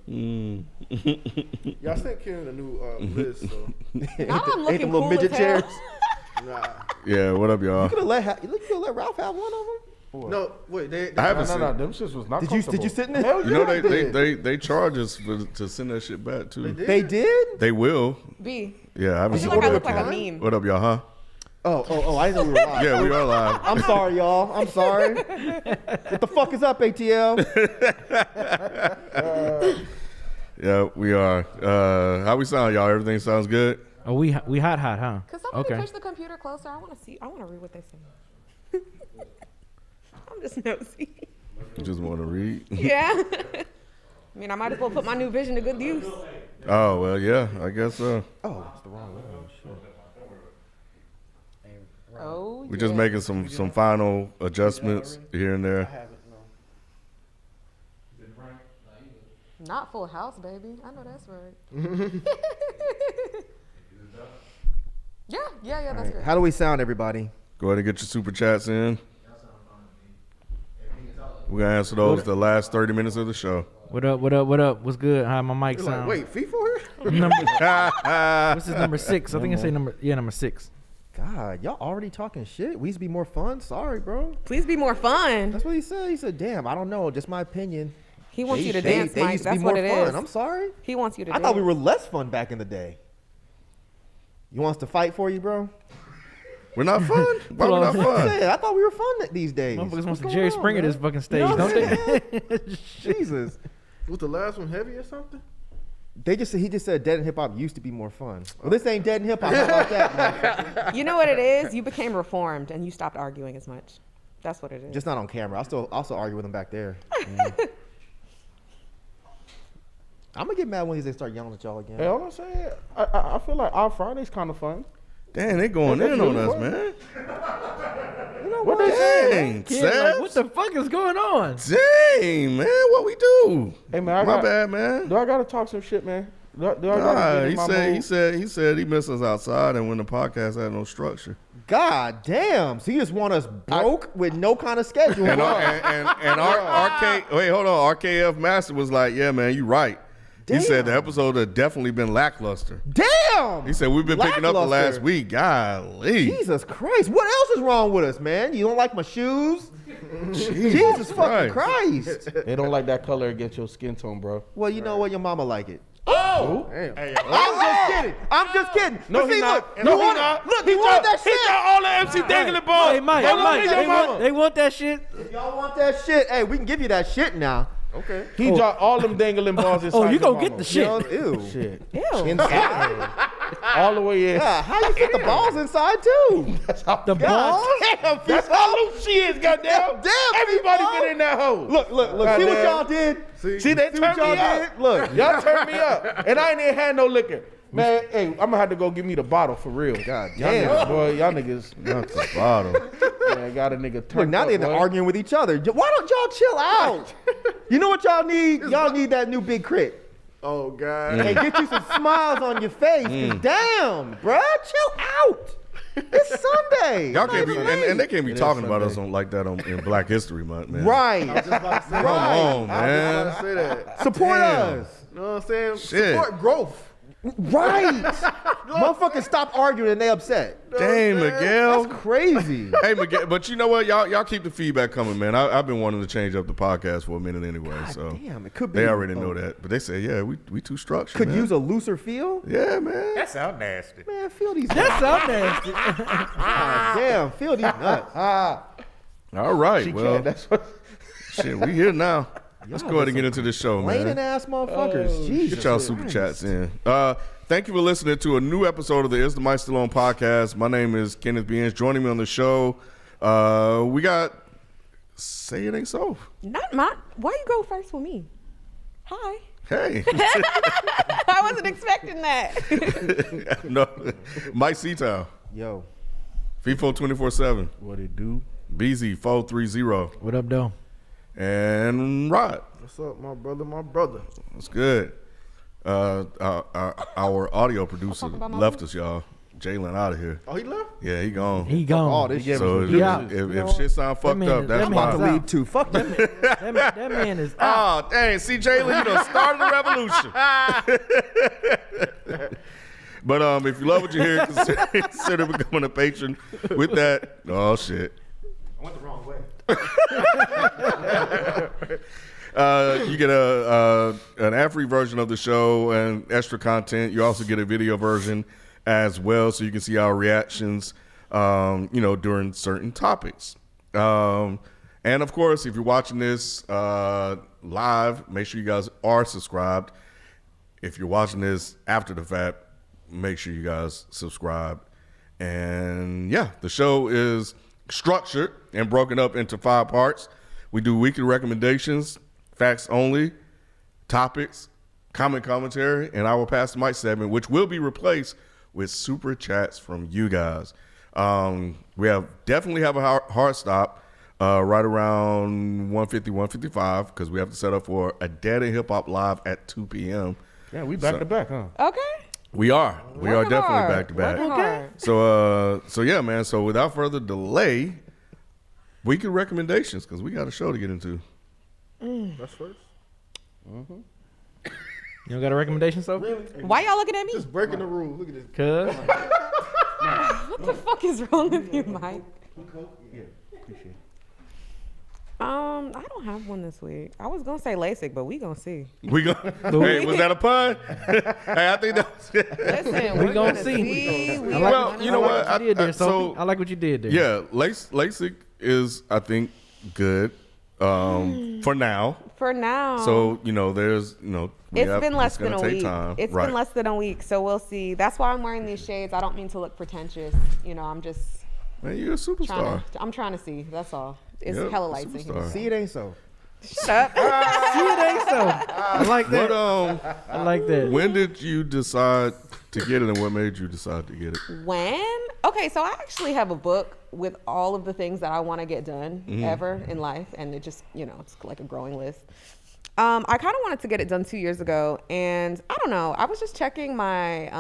Y'all sent Karen a new list, so. Now I'm Ain't looking them little cool midget as hell. chairs. Nah. Yeah, what up, y'all? You could have let Ralph have one of them. No, wait. They I haven't No, seen. them shits was not Did you comfortable. sit in it? Hell You know yeah, I did. they charge us to send that shit back too. They did? They will. B. Yeah, I I haven't feel seen. like I it. look like a meme. What up, y'all? Huh? Oh, I didn't know we were live. Yeah, we are live. I'm sorry, y'all. I'm sorry. What the fuck is up, ATL? Yeah, we are. How we sound, y'all? Everything sounds good? Oh, we hot, huh? Could somebody Okay. push the computer closer? I want to read what they say. I'm just nosy. You just want to read? Yeah. I mean, I might as well put my new vision to good use. Oh, well, yeah, I guess so. Oh, it's the wrong one. Oh, We're just making some final adjustments here and there. Not Full House, baby. I know that's right. Yeah, that's good. How do we sound, everybody? Go ahead and get your super chats in. We're going to answer those the last 30 minutes of the show. What up? What's good? How my mic You're like, sound? wait, FIFA here? What's this number 6? I think I say number 6. God, y'all already talking shit. We used to be more fun. Sorry, bro. Please be more fun. That's what he said. He said, damn, I don't know. Just my opinion. He wants you to dance, they Mike. used to That's be what more it fun. is. I'm sorry. He wants you to I dance. thought we were less fun back in the day. You want us to fight for you, bro? We're not fun? Why we not fun? I thought we were fun these days. Motherfuckers What's wants to going Jerry on, Springer man? this fucking stage, You know don't what they? I'm saying? Jesus. Was the last one heavy or something? He just said Dead and Hip Hop used to be more fun. Well, this ain't Dead and Hip Hop. How about that, motherfucker? You know what it is? You became reformed and you stopped arguing as much. That's what it is. Just not on camera. I'll still argue with him back there. I'm gonna get mad when they start yelling at y'all again. Hey, all I'm saying, I feel like our Friday's kind of fun. Damn, they going in on us, man. You know What they saying? Dang, Kid, like, Sebs. what the fuck is going on? Dang, man, what we do? Hey man, My bad, man. Do I gotta talk some shit, man? Do I gotta Nah, get in he my said mode? he said he missed us outside and when the podcast had no structure. God damn. So you just want us broke with no kind of schedule. And RK, wait, hold on. RKF Master was like, yeah, man, you right. He said the Damn. episode had definitely been lackluster. Damn. He said we've been picking up the Lackluster. last week. Golly. Jesus Christ. What else is wrong with us, man? You don't like my shoes? Jesus fucking Christ. They don't like that color against your skin tone, bro. Well, you know what? Your mama like it. Oh, I'm just kidding. No, But he see, not. Look, No, you he want not. Look, he wanted that He shit. got all the MC dangling balls. Hey, Mike, they want that shit. If y'all want that shit, hey, we can give you that shit now. Okay. He dropped all them dangling balls inside. Oh, you your gonna mama. get the shit. Ew. Shit. Ew. Inside. All the way in. Yeah, how you fit the balls inside too? The balls? Damn, That's how loose she is, goddamn. Damn, Everybody people. been in that hole. Look. See what Goddamn. y'all did? See, they See what turned y'all me up. did? Look. Y'all turned me up. And I ain't even had no liquor. Man, hey, I'm gonna have to go get me the bottle for real. God Y'all damn. niggas, boy, y'all niggas. Not the bottom. Yeah, got a nigga Look, turned now up, they're boy. arguing with each other. Why don't y'all chill out? You know what y'all need? Y'all need that new Big Crit. Oh, God. And get you some smiles on your face. 'Cause damn, bruh, chill out. It's Sunday. Y'all It's can't not be, even late. and they can't be It is talking about Sunday. us like that in Black History Month, man. Right. Just about to say Come that. on, I man. was about to say that. Support Damn. us. You know what I'm saying? Shit. Support growth. Right. Motherfuckers stop arguing and they upset. Dang, Miguel. That's crazy. Hey, Miguel, but you know what? Y'all keep the feedback coming, man. I've been wanting to change up the podcast for a minute anyway, so Damn, it could be. they already know that. But they say, yeah, we too structured, Could man. use a looser feel. Yeah, man. That sound nasty. Man, feel these That sound nasty. God damn, feel these nuts. All right, She well, can't. That's what. shit, we here now. Let's go ahead and get into this show, Complaining man. ass motherfuckers. Jesus. Get y'all super chats in. Thank you for listening to a new episode of the Is the Mic Still On podcast. My name is Kenneth Beans. Joining me on the show, we got Say It Ain't So. Not my. Why you go first with me? Hi. Hey. I wasn't expecting that. No, Mike Seatown. Yo. FIFO 24/7. What it do? BZ 430. What up, though? And Rod. What's up, my brother? My brother. That's good. Our audio producer talk about my left us, y'all. Jalen out of here. Oh, he left? Yeah, he gone. He gone. all this shit. So if, Yeah. if shit sound fucked man- up, that's that I'm about man's why. to out. leave too. Fuck that. that man is out. Oh, dang. See, Jalen, you done started the revolution. But if you love what you hear, consider becoming a patron. With that, oh, shit. I went the wrong way. You get an ad-free version of the show and extra content. You also get a video version as well, so you can see our reactions, during certain topics. And of course, if you're watching this live, make sure you guys are subscribed. If you're watching this after the fact, make sure you guys subscribe. And yeah, the show is structured and broken up into 5 parts. We do weekly recommendations, facts only, topics, commentary, and our Pass the Mic segment, which will be replaced with super chats from you guys. We definitely have a hard stop right around 150, 155 because we have to set up for a Dead and Hip Hop Live at 2 p.m. Yeah, we back to back, huh? Okay. We are Working definitely hard. back to back. Working hard. So yeah, man. So without further delay, weekly recommendations because we got a show to get into. That's first. You don't got a recommendation, so? Why y'all looking at me? Just breaking the rules. Look at this. Cuz. What the fuck is wrong with you, Mike? Yeah, appreciate it. I don't have one this week. I was gonna say LASIK, but we gonna see. We go. Hey, was that a pun? Hey, I think that was. Listen, We we're gonna gonna see. see. We Well, gonna you know see. what? I did there, so- I like what you did there. Yeah, LASIK is, I think, good for now. For now. So there's It's been less than gonna a take week. time. It's Right. been less than a week, so we'll see. That's why I'm wearing these shades. I don't mean to look pretentious. I'm just Man, you're a superstar. I'm trying to see. That's all. It's Yep, hella lights in here. superstar. See, it ain't so. Shut up. See, it ain't so. I like But that. I like that. when did you decide to get it, and what made you decide to get it? When? Okay, so I actually have a book with all of the things that I want to get done ever in life, and it just, it's like a growing list. I kind of wanted to get it done 2 years ago, and I don't know. I was just checking my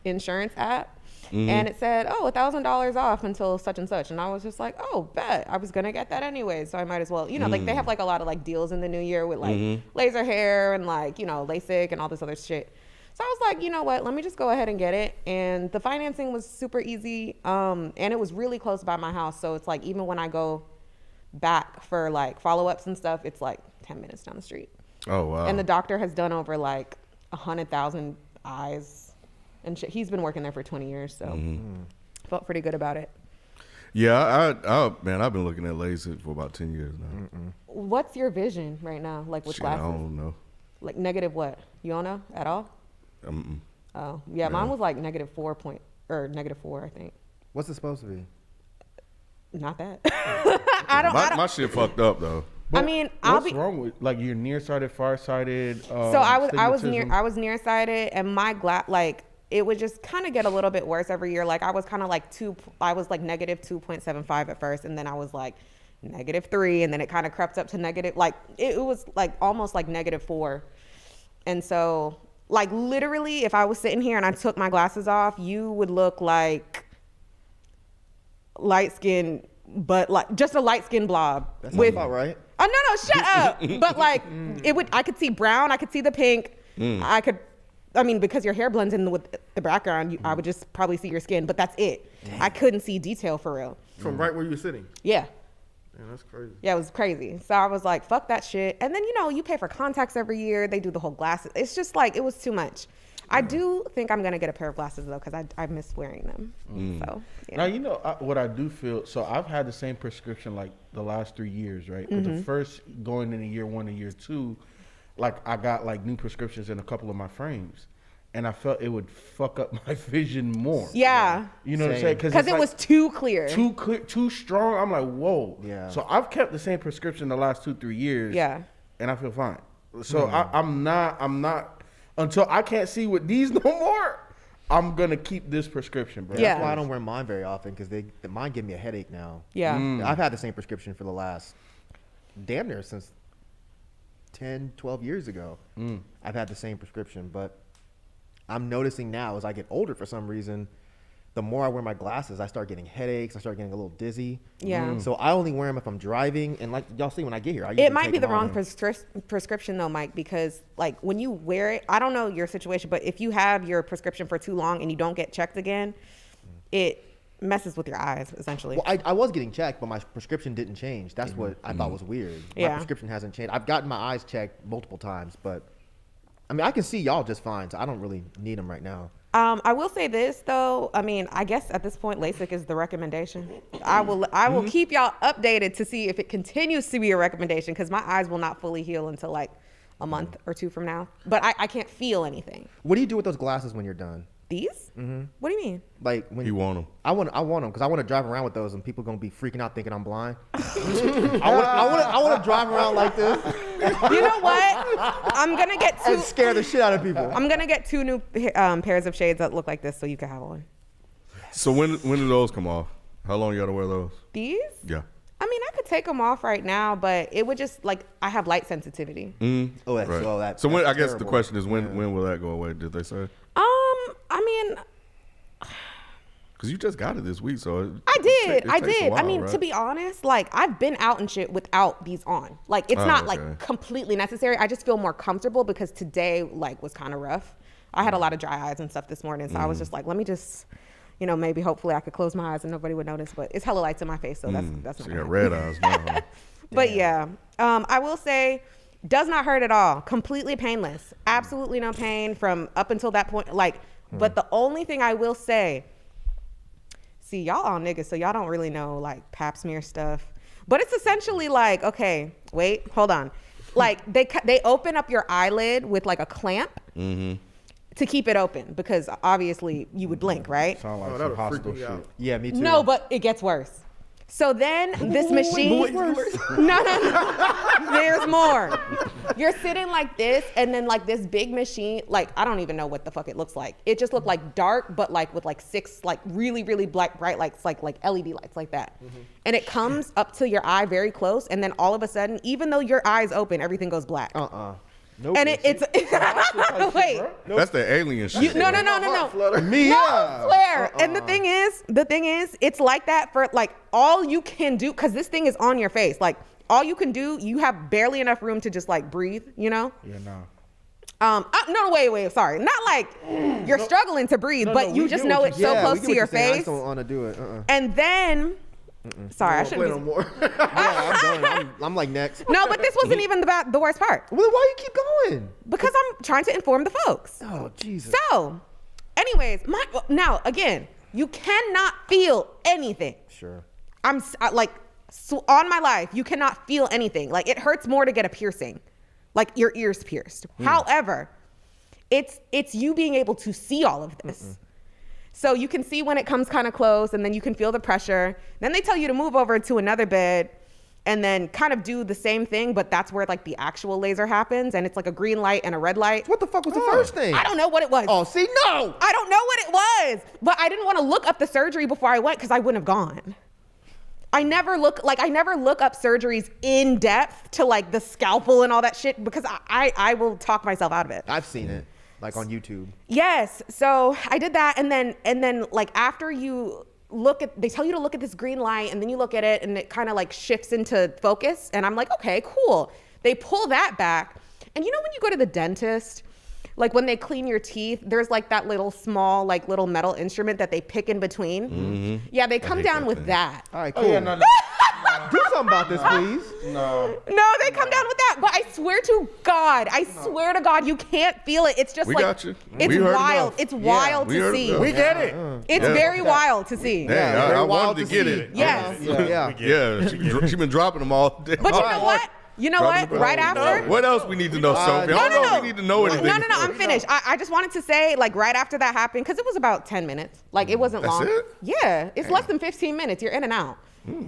insurance app, and it said, $1,000 off until such and such, and I was just like, oh, bet. I was gonna get that anyway, so I might as well. They have a lot of deals in the new year with laser hair and LASIK and all this other shit. So I was like, you know what? Let me just go ahead and get it. And the financing was super easy, and it was really close by my house. So it's even when I go back for follow-ups and stuff, it's 10 minutes down the street. Oh wow! And the doctor has done over 100,000 eyes and shit. He's been working there for 20 years, so felt pretty good about it. Yeah, I've been looking at LASIK for about 10 years now. What's your vision right now, with Shit, glasses? I don't know. Negative what? You don't know at all? Oh, yeah, mine was -4 -4, I think. What's it supposed to be? Not that. I don't. My shit fucked up though. I mean, I'll What's be. wrong with you're nearsighted, farsighted? So I was nearsighted, and my it would just kind of get a little bit worse every year. I was kind of -2.75 at first, and then I was -3, and then it kind of crept up to negative. It was almost -4, and so literally, if I was sitting here and I took my glasses off, you would look like light skin, but just a light skin blob. That sounds about right. Oh no, shut up! But I could see brown, I could see the pink, because your hair blends in with the background, I would just probably see your skin, but that's it. Damn. I couldn't see detail for real. From right where you were sitting. Yeah. Man, that's crazy. Yeah, it was crazy. So I was like, fuck that shit. And then, you pay for contacts every year. They do the whole glasses. It's just it was too much. I do think I'm going to get a pair of glasses, though, because I miss wearing them. So, yeah. Now, what I do feel, so I've had the same prescription the last 3 years, right? But the first going into year 1 and year 2, I got new prescriptions in a couple of my frames. And I felt it would fuck up my vision more. Yeah. You know what I'm saying? Because it was too clear. Too clear, too strong. I'm like, whoa. Yeah. So I've kept the same prescription the last 2-3 years. Yeah. And I feel fine. So I'm not, until I can't see with these no more, I'm going to keep this prescription, bro. Yeah. That's why I don't wear mine very often, because mine give me a headache now. Yeah. I've had the same prescription for the last damn near since 10, 12 years ago. I've had the same prescription, but I'm noticing now as I get older, for some reason, the more I wear my glasses, I start getting headaches. I start getting a little dizzy. Yeah. So I only wear them if I'm driving. And like y'all see when I get here, I usually It might take be the them wrong off. prescription though, Mike, because like when you wear it, I don't know your situation, but if you have your prescription for too long and you don't get checked again, it messes with your eyes essentially. Well, I was getting checked, but my prescription didn't change. That's what I thought was weird. My Yeah. prescription hasn't changed. I've gotten my eyes checked multiple times, but I mean, I can see y'all just fine, so I don't really need them right now. I will say this though. I mean, I guess at this point, LASIK is the recommendation. I will keep y'all updated to see if it continues to be a recommendation because my eyes will not fully heal until like a month or two from now. But I can't feel anything. What do you do with those glasses when you're done? These? What do you mean? Like when You want them? I want them because I want to drive around with those, and people gonna be freaking out thinking I'm blind. I want to drive around like this You know what? I'm gonna get two. and scare the shit out of people. I'm gonna get two new pairs of shades that look like this, so you can have one. So when do those come off? How long you got to wear those? These? Yeah. I mean, I could take them off right now, but it would just like I have light sensitivity. Oh, that's, Right. well, that, So when, that's I guess the terrible. question is when will that go away? Did they say? I mean, Because you just got it this week, so I did. it I takes a did. I while, mean, right? to be honest, like I've been out and shit without these on. Like it's Oh, not okay. like completely necessary. I just feel more comfortable because today like was kind of rough. I had a lot of dry eyes and stuff this morning, so I was just like, let me just, you know, maybe hopefully I could close my eyes and nobody would notice. But it's hella lights in my face, so that's So not. you gonna got happen. red eyes now. Huh? But yeah, I will say, does not hurt at all. Completely painless. Absolutely no pain from up until that point. Like, but the only thing I will say, see, y'all all niggas, so y'all don't really know like pap smear stuff. But it's essentially like, okay, wait, hold on. Like they open up your eyelid with like a clamp to keep it open because obviously you would blink, right? Sound like Oh, some that'll freak hostile me shit. out. Yeah, me too. No, but it gets worse. So then this machine, no, there's more. You're sitting like this, and then like this big machine, like I don't even know what the fuck it looks like. It just looked like dark, but like with like 6 like really bright lights, like LED lights like that. And it comes up to your eye very close, and then all of a sudden, even though your eye's open, everything goes black. Nope. And it's wait. That's the alien shit. No. Me, No, yeah. Flair. And the thing is, it's like that for like all you can do, because this thing is on your face. Like all you can do, you have barely enough room to just like breathe, you know? Yeah, nah. No, wait, sorry. Not like you're struggling to breathe, No, but no, you we just get know what it's you- so yeah, close we get to what your you're saying. I face. just don't want to do it. And then, sorry, I I shouldn't play no be. more. Yeah, I'm done. I'm like next. No, but this wasn't even the worst part Well, why you keep going? because I'm trying to inform the folks. Oh, Jesus. So, anyways, now again, you cannot feel anything. Sure. So on my life, you cannot feel anything. Like it hurts more to get a piercing, like your ears pierced. However, it's you being able to see all of this. So you can see when it comes kind of close, and then you can feel the pressure. Then they tell you to move over to another bed and then kind of do the same thing, but that's where like the actual laser happens, and it's like a green light and a red light. What the fuck was the first thing? I don't know what it was. Oh, see, no. I don't know what it was, but I didn't want to look up the surgery before I went because I wouldn't have gone. I never look up surgeries in depth to like the scalpel and all that shit because I will talk myself out of it. I've seen it, like on YouTube. Yes, so I did that, and then like after you they tell you to look at this green light, and then you look at it, and it kind of like shifts into focus, and I'm like, okay, cool. They pull that back, and you know when you go to the dentist, like when they clean your teeth, there's like that little small like little metal instrument that they pick in between. Yeah, they come hate down that with thing. that. All right, cool. Oh, yeah, no. Do something about this, please. No. No, they come down with that, but I swear to God, you can't feel it. It's just We like got you. it's We heard wild. enough. It's wild we to heard see. enough. We get it. It's Yeah. very wild to see. Dang, very I wild wanted to get see. it. Yes. Yeah. Yeah, she been dropping them all day. But you know what? You know what? Dropping them Right all day. after. What else we need to know, Sophie? I don't know if we need to know anything. No, I'm finished. I just wanted to say, like, right after that happened, because it was about 10 minutes. Like, it wasn't That's long. it? Yeah, it's less than 15 minutes. You're in and out.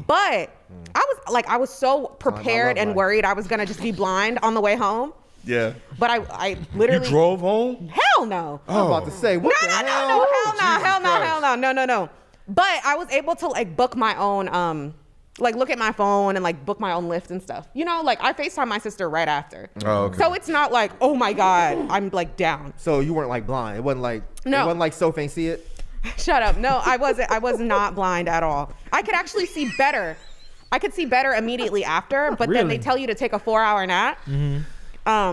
But I was so prepared and life. worried I was going to just be blind on the way home. Yeah. But I You literally. drove home? Hell no. I'm about to say, what the hell? Hell no. No. But I was able to like book my own like look at my phone and like book my own Lyft and stuff. You know, like I FaceTime my sister right after. Oh, okay. So it's not like, oh my God, I'm like down. So you weren't like blind. It wasn't like No. It wasn't like Soph ain't see it. Shut up. No, I wasn't. I was not blind at all. I could actually see better. I could see better immediately after, but then they Really? tell you to take a 4-hour nap,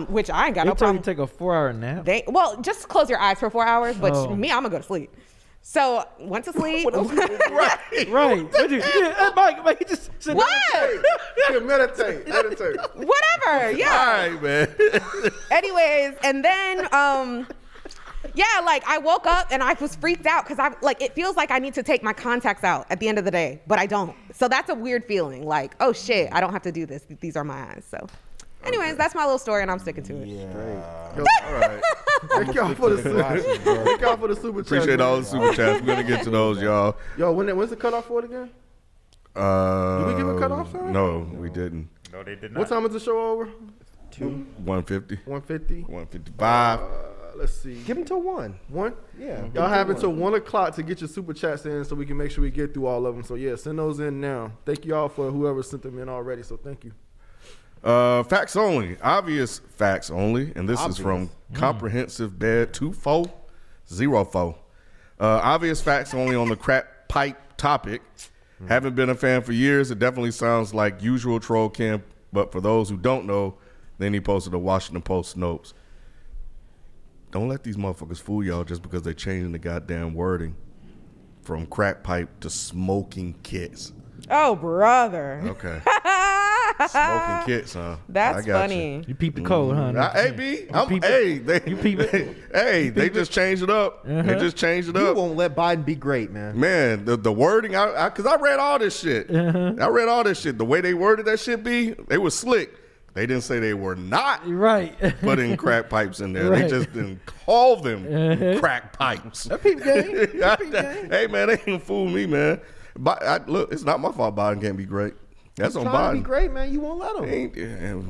which I ain't got They no told you problem. to take a 4-hour nap. Just close your eyes for 4 hours, but Oh. me, I'm gonna go to sleep. So went to sleep. Right. Mike, he just said What? Yeah, meditate. Whatever. Yeah. All right, man. Anyways, and then yeah, like I woke up and I was freaked out because I like it feels like I need to take my contacts out at the end of the day, but I don't. So that's a weird feeling. Like, oh shit, I don't have to do this. These are my eyes. So, anyways, that's my little story, and I'm sticking to it. Yo, All right. thank y'all for the thank y'all for the super chat. Appreciate all man. the super chats. We're gonna get to those, y'all. Yo, when's the cutoff for it again? Did we give a cutoff time? No, we didn't. No, they did not. What time is the show over? 150, 150. 155. Let's see. Give him till 1. 1? Yeah. Y'all have until 1 o'clock to get your super chats in so we can make sure we get through all of them. So, yeah, send those in now. Thank you all for whoever sent them in already. So, thank you. Facts only, obvious facts only, and this is from Comprehensive Bed 2404. Obvious facts only on the crack pipe topic. Haven't been a fan for years. It definitely sounds like usual troll camp, but for those who don't know, then he posted a Washington Post notes. Don't let these motherfuckers fool y'all just because they're changing the goddamn wording from crack pipe to smoking kits. Oh, brother. Okay. Smoking kits, huh? That's I got funny. You peep the code, huh? Hey, B. peep Hey, they, peep it? hey, they just changed it up. They just changed it You up. won't let Biden be great, man. Man, the wording, because I read all this shit. I read all this shit. The way they worded that shit, B, they were slick. They didn't say they were not Right. putting crack pipes in there. They Right. just didn't call them crack pipes. Peep game. Peep game. Hey, man, they ain't fool me, man. But look, it's not my fault Biden can't be great. That's on Trying to be Biden. great, man. You won't let him.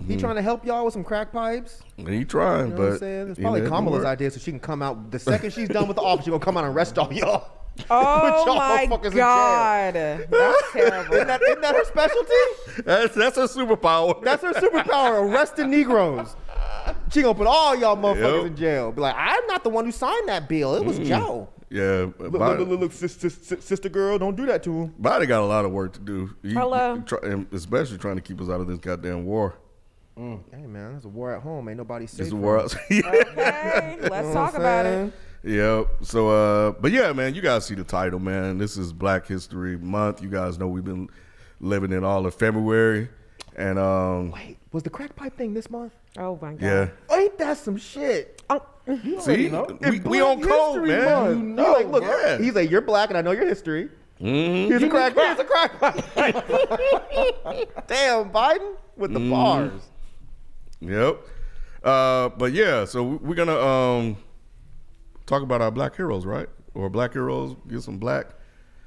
He He trying to help y'all with some crack pipes. He trying, You know but what I'm saying? It's you probably know, it didn't Kamala's work. idea so she can come out. The second she's done with the office, she's going to come out and arrest all y'all. Oh y'all my motherfuckers in jail. God. That's terrible. Isn't that her specialty? That's a superpower. That's her superpower, arresting Negroes. She gonna put all y'all motherfuckers Yep. in jail. Be like, I'm not the one who signed that bill. It was Joe. Yeah, Look, sister girl, don't do that to him. Biden got a lot of work to do. Hello. And especially trying to keep us out of this goddamn war. Hey man, there's a war at home. Ain't nobody safe. It's the war. Okay, let's talk about it. Yeah. So, but yeah, man, you guys see the title, man. This is Black History Month. You guys know we've been living in all of February, and Wait, was the crack pipe thing this month? Oh my God. yeah. Ain't that some shit? See, we on code, man. He's like, look, yeah. he's like, you're black and I know your history. Mm-hmm. Here's a crack pipe. Damn, Biden with the bars. Yep. But yeah, so we're gonna talk about our black heroes, right? Or black heroes, get some black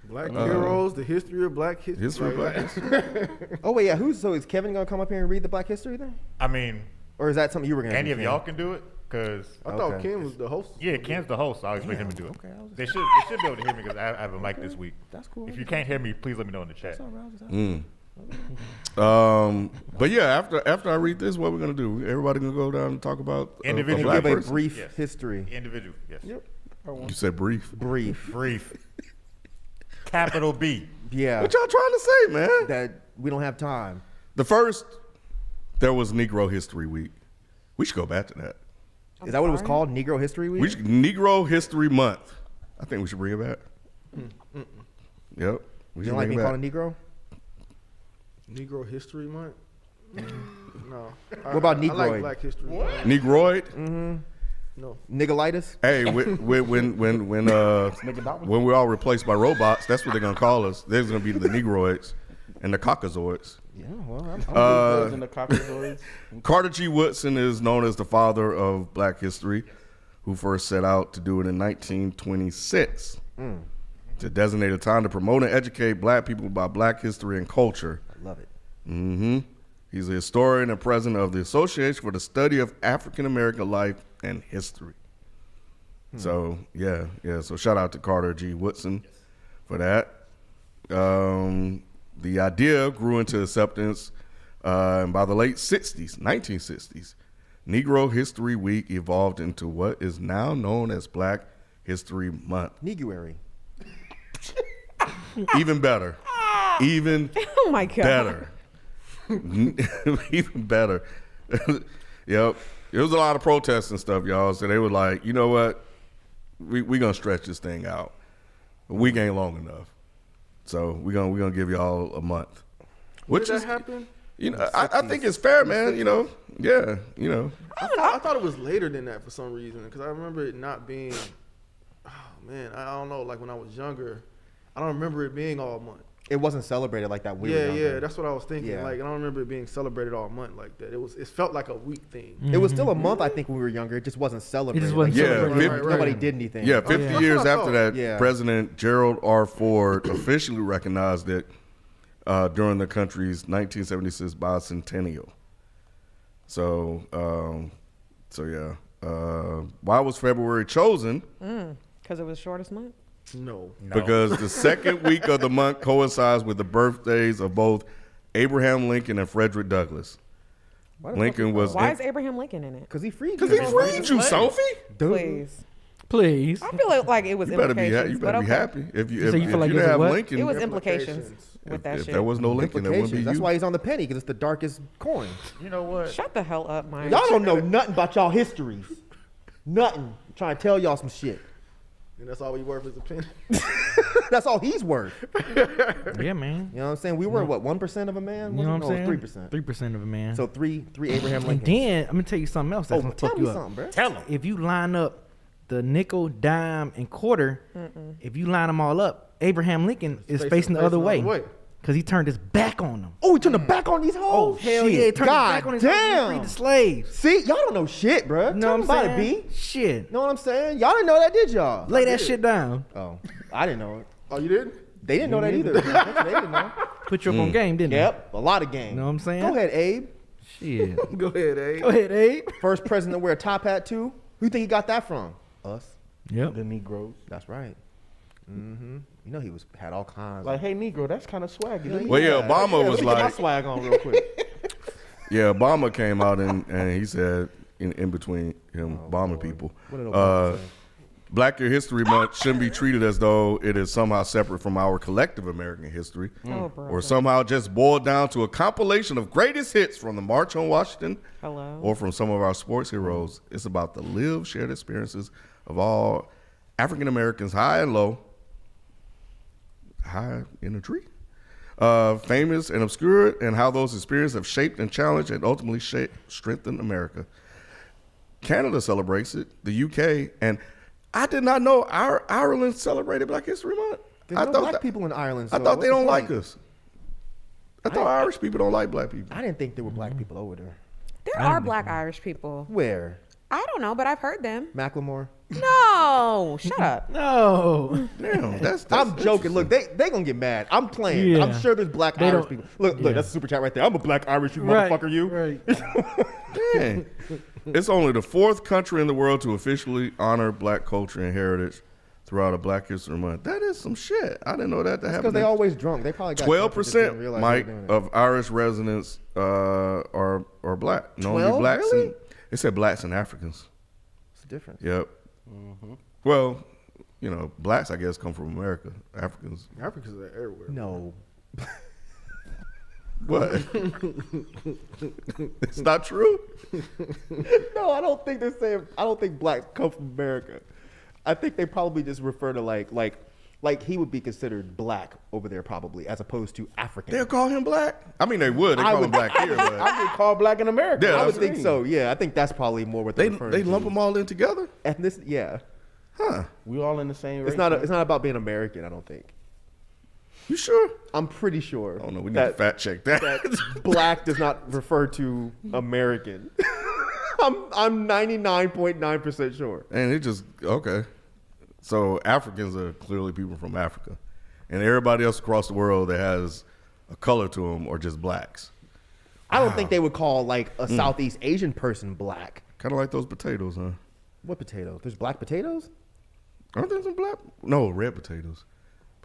Black heroes, the history of black history. history. Black history. Oh wait, yeah. Is Kevin gonna come up here and read the Black History thing, I mean, or is that something you were gonna? any do, of Ken? y'all can do it because I thought Okay. Ken was the host. yeah, Ken's the host. So I'll expect him to do it. They should be able to hear me because I have a mic this week. That's cool. If you can't hear me, please let me know in the chat. But yeah, after I read this, what we're gonna do? Everybody gonna go down and talk about a Individual. black Give a person? brief Yes. history. Individual, yes. You said brief. Brief. Brief. Capital B. Yeah. What y'all trying to say, man? That we don't have time. The first, there was Negro History Week. We should go back to that. Is that what it was called? Negro History Week? Negro History Month. I think we should bring it back. Yep. We you should don't like bring being it called a back. Negro? Negro History Month? No. What about I like Negroid? Black History. Negroid. No. Nigalitis? Hey, when we're all replaced by robots, that's what they're gonna call us. There's gonna be the Negroids and the Caucasoids. Yeah, well, In the Caucasoids. Carter G. Woodson is known as the father of Black history, who first set out to do it in 1926 to designate a time to promote and educate Black people about Black history and culture. I love it. Mm-hmm. He's a historian and president of the Association for the Study of African American Life and History. So So shout out to Carter G. Woodson for that. The idea grew into acceptance, and by the late 60s, 1960s, Negro History Week evolved into what is now known as Black History Month. Neguary. Even better. Even Oh my God. better. Even better. Yep. There was a lot of protests and stuff, y'all. So they were like, you know what? We gonna stretch this thing out. A week ain't long enough. So we gonna give y'all a month. When did that happen? You know, I think it's fair, man. You know, yeah, you know. I thought it was later than that for some reason because I remember it not being. Oh man, I don't know. Like when I was younger, I don't remember it being all month. It wasn't celebrated like that. We were Yeah, younger. that's what I was thinking. Yeah. Like I don't remember it being celebrated all month like that. It felt like a week thing. It was still a month, I think, when we were younger. It just wasn't celebrated. wasn't Yeah, celebrated. right. Nobody did anything. Yeah, 50 yeah. years That's what I after thought. that, Yeah. President Gerald R. Ford officially recognized it during the country's 1976 bicentennial. So, why was February chosen? Because it was shortest month. No. Because the second week of the month coincides with the birthdays of both Abraham Lincoln and Frederick Douglass. Lincoln was Why is Abraham Lincoln in it? Because he freed because he freed you, Sophie. Please. Please. I feel like it was You better be implications. you better but be okay. happy if you So if, you if feel like you it was didn't a have what? Lincoln. It was implications with that if shit. there was no Lincoln, that wouldn't be Implications. That's you. why he's on the penny, because it's the darkest coin. You know what? Shut the hell up, Mike. Y'all don't know nothing about y'all histories. Nothing. I'm trying to tell y'all some shit. And that's all we worth is a penny. That's all he's worth. Yeah, man. You know what I'm saying? We were, what, 1% of a man? You know what I'm saying? 3%. 3% of a man. So three Abraham and Lincolns. then I'm gonna tell you something else that's gonna tell fuck me you up. something, bro. Tell him. If you line up the nickel, dime, and quarter, if you line them all up, Abraham Lincoln is facing the other way because he turned his back on them. Oh, he turned the back on these hoes? Hell yeah, he turned his back on his hoes and damn. freed the slaves. See, y'all don't know shit, bro. You know Tell what me I'm about saying? it, B. Shit. Know what I'm saying? Y'all didn't know that, did y'all? Lay that shit down. Oh, I didn't know it. Oh, you did? They didn't know that either. They didn't know. Put you up on game, didn't Yep, a lot of game. Know what I'm saying? Go ahead, Abe. it? Shit. Go ahead, eh? Go ahead, Abe. First president to wear a top hat too. Who you think he got that from? Us. Yep. The Negroes. That's right. Mm-hmm. You know he had all kinds. Like, hey, Negro, that's kind of swaggy. Let me- Well, yeah, Obama Let was me get my like, swag on real quick. yeah, Obama came out and he said in between him bombing people, What did Obama say? Black History Month shouldn't be treated as though it is somehow separate from our collective American history, Oh, bro. or somehow just boiled down to a compilation of greatest hits from the March on Washington, Hello. or from some of our sports heroes. It's about the lived, shared experiences of all African Americans, high and low, high in a tree, famous and obscure, and how those experiences have shaped and challenged and ultimately strengthened America. Canada celebrates it, the UK, and I did not know Ireland celebrated Black History Month. There's no black people in Ireland. I so thought what's they the don't point? like us. I thought Irish people don't like black people. I didn't think there were black people over there. There are black Irish people. Where? I don't know, but I've heard them. Macklemore? No, shut up. No. Damn, that's I'm joking. Look, they gonna get mad. I'm playing. Yeah. I'm sure there's black They Irish don't- people. Look, yeah. that's a super chat right there. I'm a black Irish, you Right. motherfucker, you. Right. Dang. It's only the fourth country in the world to officially honor black culture and heritage throughout a Black History Month. That is some shit. I didn't know that Because happened. they always drunk. They probably got drunk and just didn't 12%, realize Mike, they were doing it. of Irish residents are black. No, 12? blacks. Really? And, it said blacks and Africans. What's the difference? Yep. Well, you know, blacks, I guess, come from America. Africans. Africans are everywhere. No. What? It's not true? No, I don't think they're saying. I don't think blacks come from America. I think they probably just refer to like he would be considered black over there probably, as opposed to African. They'll call him black? I mean, they would. They I call him would- black here, but I get called black in America. Yeah, I would that's what I think mean. so. Yeah, I think that's probably more what they they're referring they to. lump them all in together? Ethnicity. Yeah, Huh. We all in the same race. it's not. It's not about being American. I don't think. You sure? I'm pretty sure. I don't know. We need to fact check that. that black does not refer to American. I'm 99.9% sure. And it just, okay. So Africans are clearly people from Africa. And everybody else across the world that has a color to them are just blacks. I don't think they would call like a Southeast Asian person black. Kind of like those potatoes, huh? What potatoes? There's black potatoes? Aren't there some black? No, red potatoes.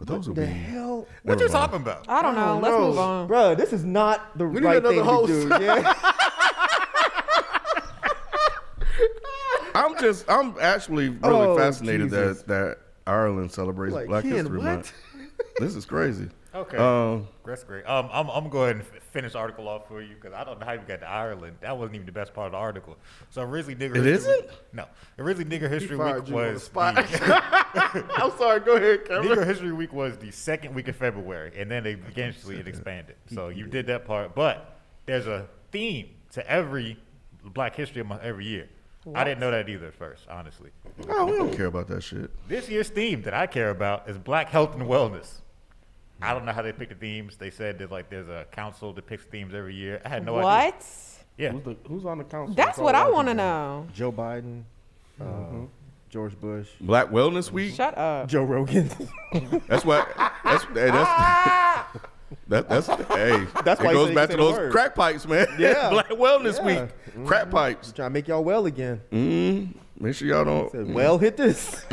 But those would The be. hell, What Never you mind. talking about? I don't know. Let's move on. bro? This is not the need right thing another to do. Yeah. I'm actually really Oh, fascinated Jesus. that Ireland celebrates Like, Black Ken, History what? Month. This is crazy. Okay, that's great. I'm gonna go ahead and finish the article off for you because I don't know how you got to Ireland. That wasn't even the best part of the article. So originally, nigger It history, isn't? No, originally Nigger History fired Week you on the was spot. the- I'm sorry. Go ahead, Cameron. Nigger History Week was the second week of February, and then eventually it expanded. So you did that part, but there's a theme to every Black History Month every year. I didn't know that either at first, honestly. Oh, we don't care about that shit. This year's theme that I care about is Black Health and Wellness. I don't know how they pick the themes. They said that like there's a council that picks themes every year. I had no idea. What? Yeah. Who's on the council? That's what I want to know. Joe Biden, George Bush, Black Wellness Week. Shut up. Joe Rogan. That's what. That's hey, that's hey. That's it why you goes said back you to said those the word. crack pipes, man. Yeah. Black Wellness Yeah. Week. Crack pipes. Trying to make y'all well again. Make sure y'all don't. Said, well, hit this.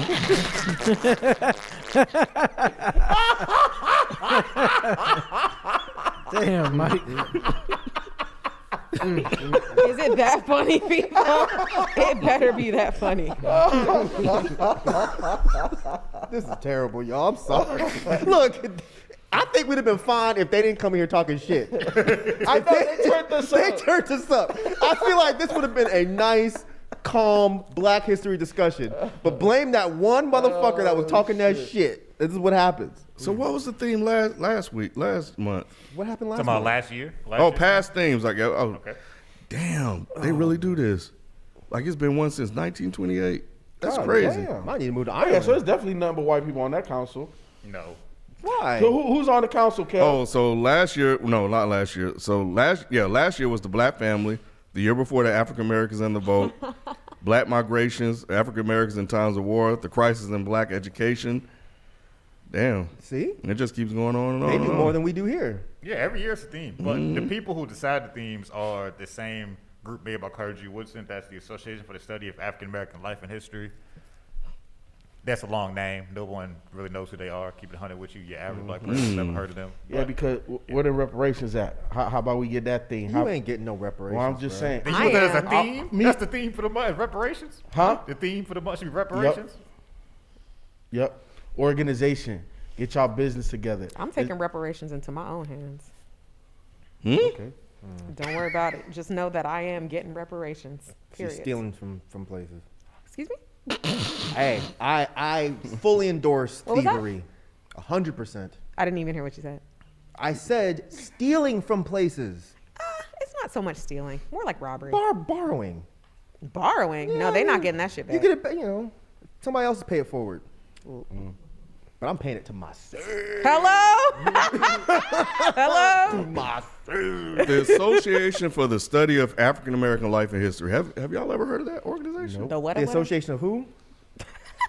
Damn, Mike. Is it that funny, people? It better be that funny. This is terrible, y'all. I'm sorry. Look, I think we'd have been fine if they didn't come here talking shit. I know they turned us up. They turned us up. I feel like this would have been a nice, calm Black history discussion. But blame that one motherfucker that was talking that shit. This is what happens. So what was the theme last month? What happened last Talking about month? last year? Oh, past themes. Like, oh, Okay. damn, they really do this. Like it's been one since 1928. That's God crazy. damn. I need to move to Oh, Ireland. yeah, so it's definitely nothing but white people on that council. No. Why? So who's on the council, Kev? Oh, so last year, no, not last year. So last year was the Black family. The year before, the African Americans and the vote, Black migrations, African Americans in times of war, the crisis in Black education. Damn, See? it just keeps going on and on. They and do on. more than we do here. Yeah, every year it's a theme. But the people who decide the themes are the same group made by Carter G. Woodson. That's the Association for the Study of African American Life and History. That's a long name. No one really knows who they are. Keep it 100 with you. Your average Black person never heard of them. Yeah, But because where the reparations at? How about we get that thing? You ain't getting no reparations. Well, I'm just bro. saying. you I know there's a am. theme? Me- That's the theme for the month. Reparations? Huh? The theme for the month should be reparations? Yep. Organization. Get y'all business together. I'm taking reparations into my own hands. Okay. Don't worry about it. Just know that I am getting reparations. She's Period. stealing from places. Excuse me? Hey, I fully endorse What was that? thievery. 100%. I didn't even hear what you said. I said stealing from places. It's not so much stealing, more like robbery. Borrowing. Borrowing? Yeah, No, I they're not mean, getting that shit back. You get it, somebody else pay it forward. But I'm paying it to myself. Hello? Hello? The Association for the Study of African American Life and History. Have y'all ever heard of that organization? The what? The what? Association of who?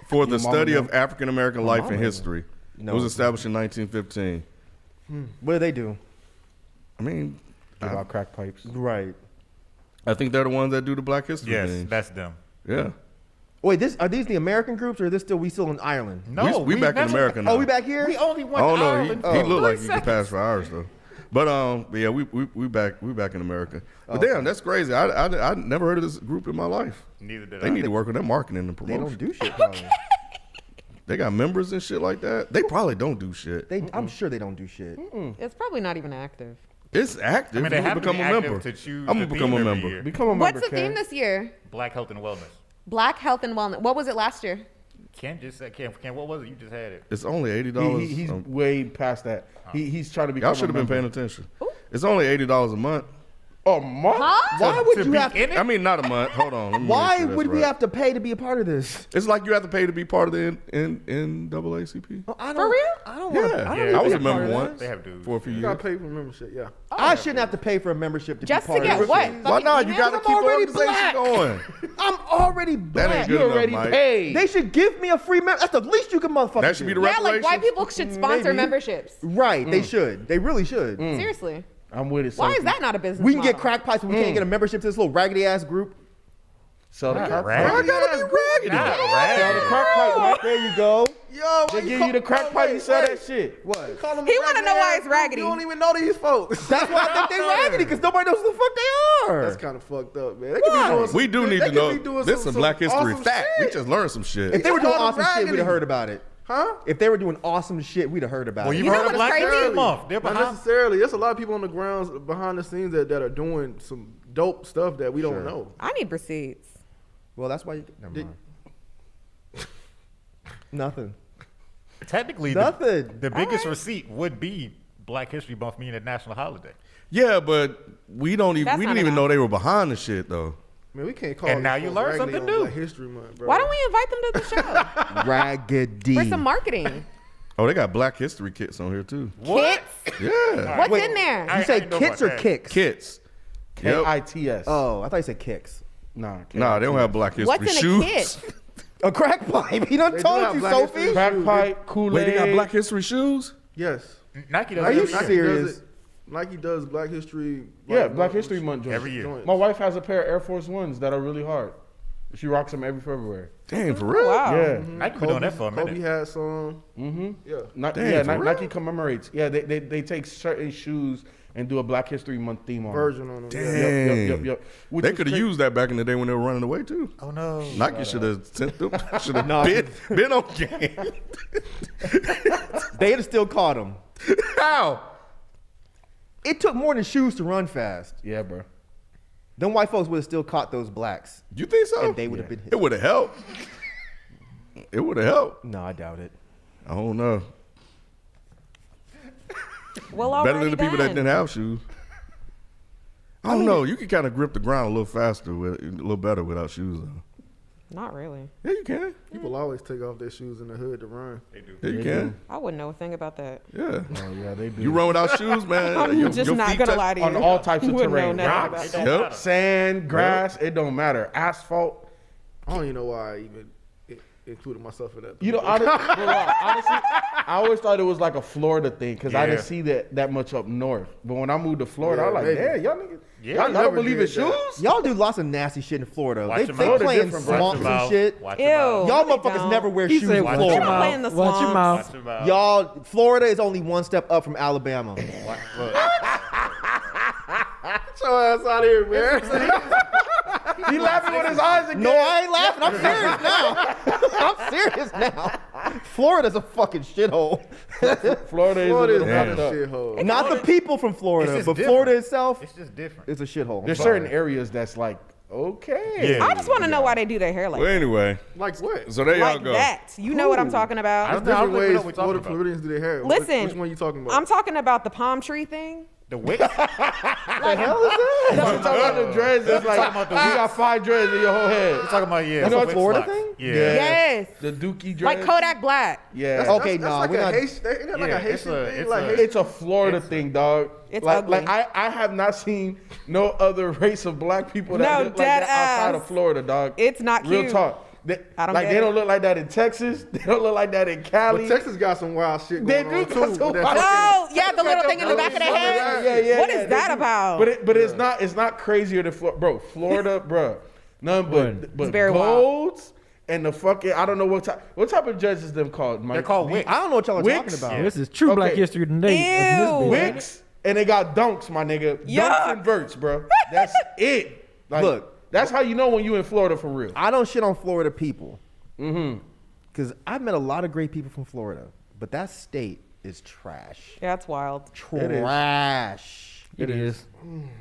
For the Your mama Study know? of African American Life mama and know. History. No. It was established in 1915. What do they do? I mean, Give out crack pipes. Right. I think they're the ones that do the Black History Yes, things. that's them. Yeah. Wait, are these the American groups or are we still in Ireland? No, we back in America now. Oh, we back here? We only went Oh to no, Ireland. he for looked 3 like he could seconds. pass for ours though. But yeah, we back in America. But damn, that's crazy. I never heard of this group in my life. Neither did They I. need to work on their marketing and They promotion. don't do shit, probably. They got members and shit like that. They probably don't do shit. I'm sure they don't do shit. It's probably not even active. It's active. I mean, they You have to become be a active member. to choose I'm the gonna become a theme every member. year. Become a member, What's the Kev. theme this year? Black health and wellness. Black health and wellness. What was it last year? Ken just said, Ken, what was it? You just had it. It's only $80. He's way past that. He's trying to become Y'all should have been paying attention. It's only $80 a month. A month? Why would you be have in it? I mean, not a month. Hold on. Let me make Why sure that's would we right. have to pay to be a part of this? It's like you have to pay to be part of the NAACP. I don't, For real? I don't want to. Yeah, I, Yeah, don't I was wanna a be part member of once They have dudes. for a few You years. gotta pay for membership, yeah. I shouldn't have to pay for a membership to Just be to part get of it. what? Why Fucking not? You emails? got to I'm keep the already organization black. going. I'm already That black. ain't You good enough, already Mike. paid. They should give me a free member. That's the least you can motherfucker That should be do. the Yeah, like white reparations. people should sponsor Maybe. memberships. Right, they should. They really should. Seriously. I'm with it. Why is Sophie. that not a business We can get model? crack pipes, but we can't get a membership to this little raggedy ass group. Sell the crack raggedy. pipe. I gotta be raggedy. Not Sell the raggedy. crack pipe, man. There you go. Yo, They give you the crack pipe, you sell that shit. What? He wanna know why it's raggedy. You don't even know these folks. That's why I think they raggedy, because nobody knows who the fuck they are. That's kind of fucked up, man. They could be doing some, We do need they to could be know. doing This is some Black History awesome fact. shit. We just learned some shit. If they were doing call them awesome shit, we'd raggedy. have heard about it. Huh? If they were doing awesome shit, we'd have heard about Well, it. you've You know heard of what's Black crazy? History Month. They're Not behind. necessarily. There's a lot of people on the grounds behind the scenes that are doing some dope stuff that we Sure. don't know. I need receipts. Well, that's why you. Never mind. Nothing. Technically, Nothing. the biggest receipt would be Black History Month being a national holiday. Yeah, but we don't even. That's We not didn't even enough. know they were behind the shit though. Man, we can't call And these now you folks learn raggedy something on new. Black History Month, bro. Why don't we invite them to the show Raggedy. for some marketing? Oh, they got Black History kits on here too. What? Kits? Yeah, What's Wait, in there? You I say didn't know kits about or that. kicks? kits. Yep. K-I-T-S. Oh, I thought you said kicks. Nah, Nah, they don't have Black History What's in shoes. a kit? A crack pipe. He done They do told have you, Black Sophie. History Crack shoes. pipe, Kool-Aid. Wait, they got Black History shoes? Yes. Nike does Are you every year. serious? Nike does Black History. Yeah, like, Black History Month joints. Every year. joints. My wife has a pair of Air Force Ones that are really hard. She rocks them every February. Damn, for real? Wow. Yeah. Nike been doing that for a Kobe minute. had some. Mm-hmm. Yeah. Damn, for real? Nike commemorates. Yeah, they take certain shoes and do a Black History Month theme on them. Version on them. Damn. Yeah. Yep. Which They was could have cra- used that back in the day when they were running away too. Oh no. Nike should have sent them. Should have No. been on game. They'd have still caught him. How? It took more than shoes to run fast. Yeah, bro. Them white folks would have still caught those blacks. You think so? And they would have been hit. It would have helped. It would have helped. No, I doubt it. I don't know. Well, Better than the people that done. didn't have shoes. I don't know. You can kind of grip the ground a little faster, a little better without shoes on. Not really. Yeah, you can. People always take off their shoes in the hood to run. They do. Yeah, you can. I wouldn't know a thing about that. Yeah. Oh yeah, they do. You run without shoes, man. I'm your- just your not feet gonna touch- lie to you. on all types of Wouldn't know terrain. nothing Rocks, about It that. don't Yep. matter. sand, grass, it don't matter. Asphalt. I don't even know why I even included myself in that. You know, honestly, I always thought it was like a Florida thing because I Yeah. didn't see that much up north. But when I moved to Florida, I was like, maybe. damn, y'all niggas, Yeah, y'all I don't never believe in did that. shoes? Y'all do lots of nasty shit in Florida. Watch They your mouth. play in Different, bro. swamps Watch your and shit. Watch Ew. your mouth. Y'all No, they motherfuckers don't. never wear He shoes said, in "Watch They Florida. your don't mouth. play in the Watch your swamps. mouth. Watch your mouth. Y'all, Florida is only one step up from Alabama. Look. Get your ass out of here, man. He laughing with his eyes again. No, I ain't laughing. I'm serious now. I'm serious now. Florida's a fucking shithole. Florida is Florida a is little not a fucked up. shithole. Not the people from It's Florida, just but different. Florida itself It's just different. is a shithole. There's certain areas that's like, okay. Yeah. I just want to know why they do their hair like Well, that. anyway, Like what? so there y'all Like go. that. You know what I'm talking I about. don't There's different even know ways what we're talking Florida about. Floridians do their hair. Listen, Which one you talking about? I'm talking about the palm tree thing. The wick. What the hell is that? You talking about the dreads? It's like, talking about the you got 5 dreads in your whole head. We're talking about That's a wick Florida locks. thing? Yeah. Yes. The Dookie dreads. Like Kodak Black. Yeah. Okay, That's no, like we're a not. Haitian. Isn't that like Yeah, a it's Haitian a- thing? it's Like a- Haitian. It's a Florida thing, dog. It's like, ugly. Like I have not seen no other race of black people that No, look like dead that outside ass. of Florida, dog. It's not Real cute. talk. They, I don't like get they it. don't look like that in Texas. They don't look like that in Cali. But Texas got some wild shit They going do on got too. some That wild- fucking- Oh, yeah, the little thing in the back of the head. Yeah. What is they that do. about? But it's not crazier than Florida, bro. Florida, bro. None but very wild. golds and the fucking I don't know what type of judges them called. Mike? They're called wicks. I don't know what y'all are Wicks? talking about. This is true Black Okay. History today. Ew. Of this bitch. Wicks, and they got dunks, my nigga. Yuck. Dunks and verts, bro. That's it. Like, Look. that's how you know when you in Florida for real. I don't shit on Florida people. Mm-hmm. Because I've met a lot of great people from Florida, but that state is trash. Yeah, it's wild. It is. Trash. It is.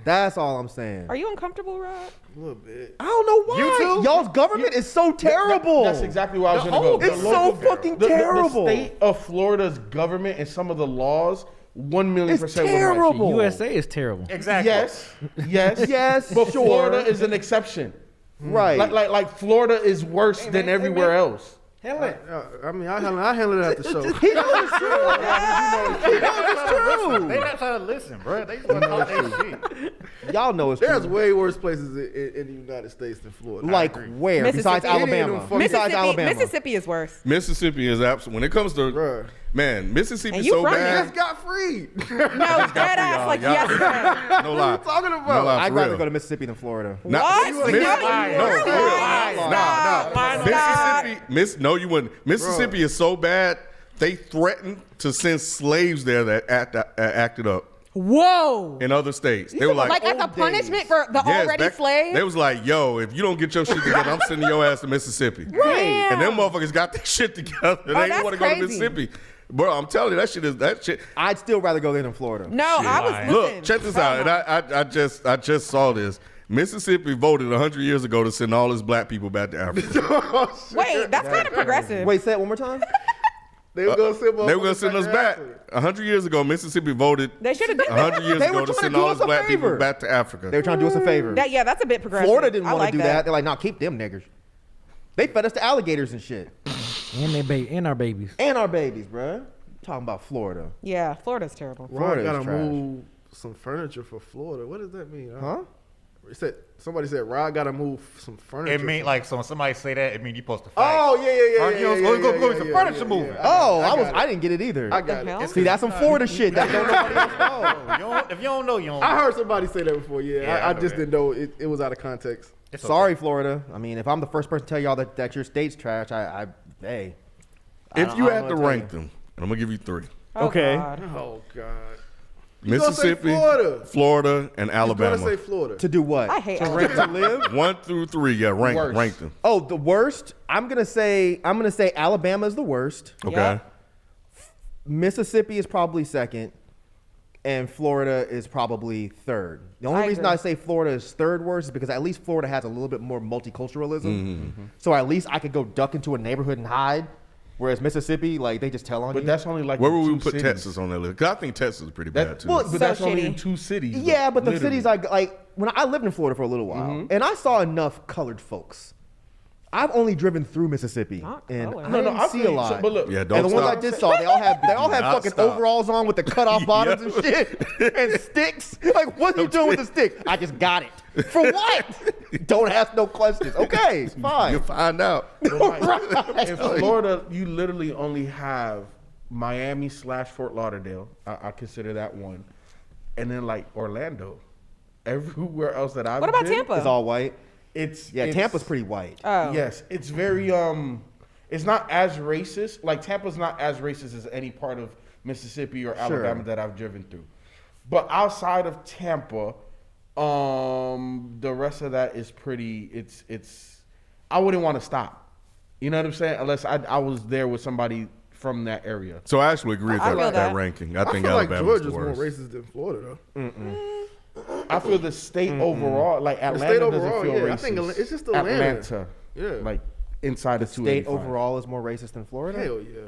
That's all I'm saying. Are you uncomfortable, Rod? A little bit. I don't know why. You too? Y'all's government is so terrible. That's exactly where I was The going to go. whole- The It's so local- fucking the terrible. state of Florida's government and some of the laws, 1,000,000% It's was right. terrible. USA is terrible. Exactly. Yes. Yes, But sure. Florida is an exception. Right. Like Florida is worse than everywhere else. Handle it. I mean, I handle it at the show. He knows it's true. He knows it's true. They not trying to listen, bro. They just want to talk their shit. Y'all know it's There's true. way worse places in the United States than Florida. Like where? Besides Mississippi. Alabama. Besides Mississippi, Alabama. Mississippi is worse. Mississippi is absolute. When it comes to Bruh. man, Mississippi And is you so from He there. bad. just got freed. No, dead ass. Like, y'all. yes, sir. No lie. What you talking about? No lie, I'd for rather real. go to Mississippi than Florida. Not- What? Miss- No, no, you're for real. lying. Nah. Stop. Mississippi, no, you wouldn't. Mississippi is so bad. They threatened to send slaves there that acted up Whoa. in other states. They were Like as a old punishment days. for the yes, already back- slaves? They was like, yo, if you don't get your shit together, I'm sending your ass to Mississippi. Damn. And them motherfuckers got their shit together. They that's didn't want to go to crazy. Mississippi. Bro, I'm telling you, that shit. I'd still rather go there than Florida. No, I was Look, listen, check this out. And I just saw this. Mississippi voted 100 years ago to send all its black people back to Africa. Wait, that's kind of progressive. Wait, say it one more time. They were gonna send They were going to send us back. 100 years ago, Mississippi voted They should have done 100 years They were ago to trying to send do all us its a black people favor. back to Africa. They were trying to do us a favor. that. Yeah, that's a bit progressive. Florida didn't I want to like do that. They're like, nah, keep them niggers. They fed us to alligators and shit. And our babies. And our babies, bruh. Talking about Florida. Yeah, Florida's terrible. Rod Florida is gotta trash. move some furniture for Florida. What does that mean? Huh? Somebody said Rod gotta move some furniture. It mean like so when somebody say that, it mean you supposed to fight. Oh yeah. Aren't you supposed to go some furniture moving? Oh, I got I didn't get it either. I got the hell? it. See, that's some Florida shit that don't nobody else know. If you don't know, you don't. I heard somebody say that before. Yeah, Yeah, I I know just that. didn't know it was out of context. It's Sorry, okay. Florida. I mean, if I'm the first person to tell y'all that your state's trash, hey. If you had to rank them, and I'm going to give you 3. Oh, Okay. God. Oh God. You gonna say Mississippi, Florida. and I'm Alabama. gonna say Florida. To do what? I hate to Alabama. rent to live. 1 through 3, yeah, Worst. rank them. Oh, the worst. I'm gonna say Alabama is the worst. Okay. Yeah. Mississippi is probably second, and Florida is probably third. The only I reason agree. I say Florida is third worst is because at least Florida has a little bit more multiculturalism. Mm-hmm. So at least I could go duck into a neighborhood and hide. Whereas Mississippi, like they just tell on But you. that's only like Where in would we two put cities. Texas on that list? Because I think Texas is pretty bad, too. well, But So that's only in shitty. 2 cities. Yeah, but the literally. cities like when I lived in Florida for a little while, and I saw enough colored folks. I've only driven through Mississippi, Not and colored. I No, didn't I see feel a you. lot. So, but look, Yeah, And don't the ones I stop. did saw, they all have not fucking stop. overalls on with the cutoff bottoms Yeah. and shit, and sticks. Like, what are you doing with the stick? I just got it. For what? Don't ask no questions. Okay, it's fine. You'll find out. in Florida, you literally only have Miami/Fort Lauderdale. I consider that one, and then like Orlando. Everywhere else that I've What about been, Tampa? It's all white. It's Yeah, Tampa's pretty white. Oh. Yes, it's very it's not as racist. Like Tampa's not as racist as any part of Mississippi or Alabama that I've driven through. But outside of Tampa, the rest of that is pretty. It's. I wouldn't want to stop. You know what I'm saying? Unless I was there with somebody from that area. So I actually agree with I that, feel that that. ranking. I I think feel like Alabama's Georgia's the more worst. racist than Florida though. I feel the state overall, like Atlanta, state doesn't overall, feel yeah. racist. I think it's just Atlanta. Atlanta, Yeah. like inside of State 285. overall is more racist than Florida. Hell yeah.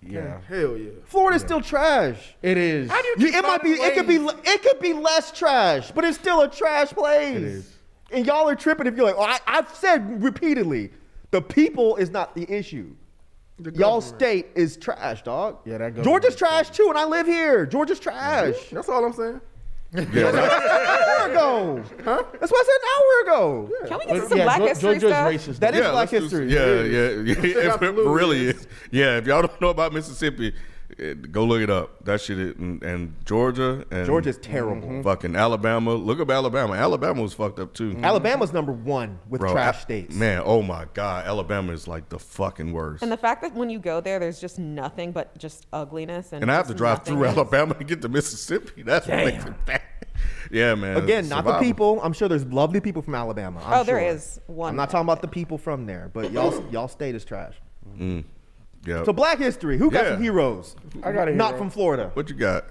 Yeah, Hell yeah. Florida's still trash. it is. It might be. It could be less trash, but it's still a trash place. It is. And y'all are tripping if you're like, oh, I've said repeatedly, the people is not the issue. The Y'all government. state is trash, dog. Yeah, that government Georgia's is trash too, and I live here. Georgia's trash. That's all I'm saying. Yeah, An hour ago. Huh? That's what I said an hour ago. Can we get to But some yeah, Black history Georgia's stuff? racist. That is yeah, Black let's history. Yeah. If it absolutely really is. is. Yeah, if y'all don't know about Mississippi, go look it up. That shit is, and Georgia and Georgia's terrible. fucking Alabama. Look up Alabama. Alabama was fucked up too. Alabama's number one with Bro, trash states. Man, oh my God, Alabama is like the fucking worst. And the fact that when you go there, there's just nothing but just ugliness. And And I have to just drive through nothingness. Alabama to get to Mississippi. That's what makes it bad. Yeah, man. Again, not the Survival. people. I'm sure there's lovely people from Alabama. I'm Oh, there sure. is one. I'm not talking about the people from there, but y'all state is trash. Yeah. So Black history. Who got Yeah. some heroes? I got a Not hero. from Florida. What you got?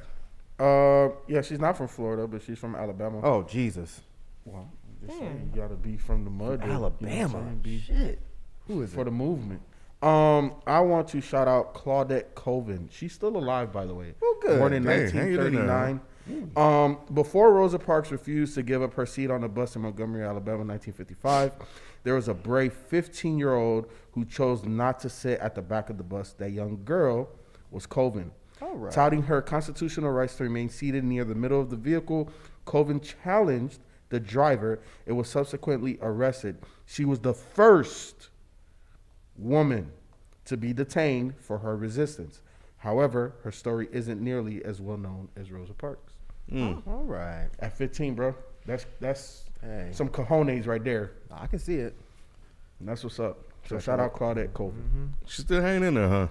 Yeah, she's not from Florida, but she's from Alabama. Oh Jesus. Well, I'm just saying, you gotta be from the mud. to, you know what I'm Alabama. saying, be Shit. Who is for it? the movement. I want to shout out Claudette Colvin. She's still alive, by the way. Oh, good. Born in Hey, hang it in there. 1939. Before Rosa Parks refused to give up her seat on the bus in Montgomery, Alabama in 1955, there was a brave 15-year-old who chose not to sit at the back of the bus. That young girl was Colvin. All right. Touting her constitutional rights to remain seated near the middle of the vehicle, Colvin challenged the driver and was subsequently arrested. She was the first woman to be detained for her resistance. However, her story isn't nearly as well known as Rosa Parks. All right. At 15, bro, that's Hey. some cojones right there. I can see it. And that's what's up. So shout out Claudette Colvin. She's still hanging in there, huh?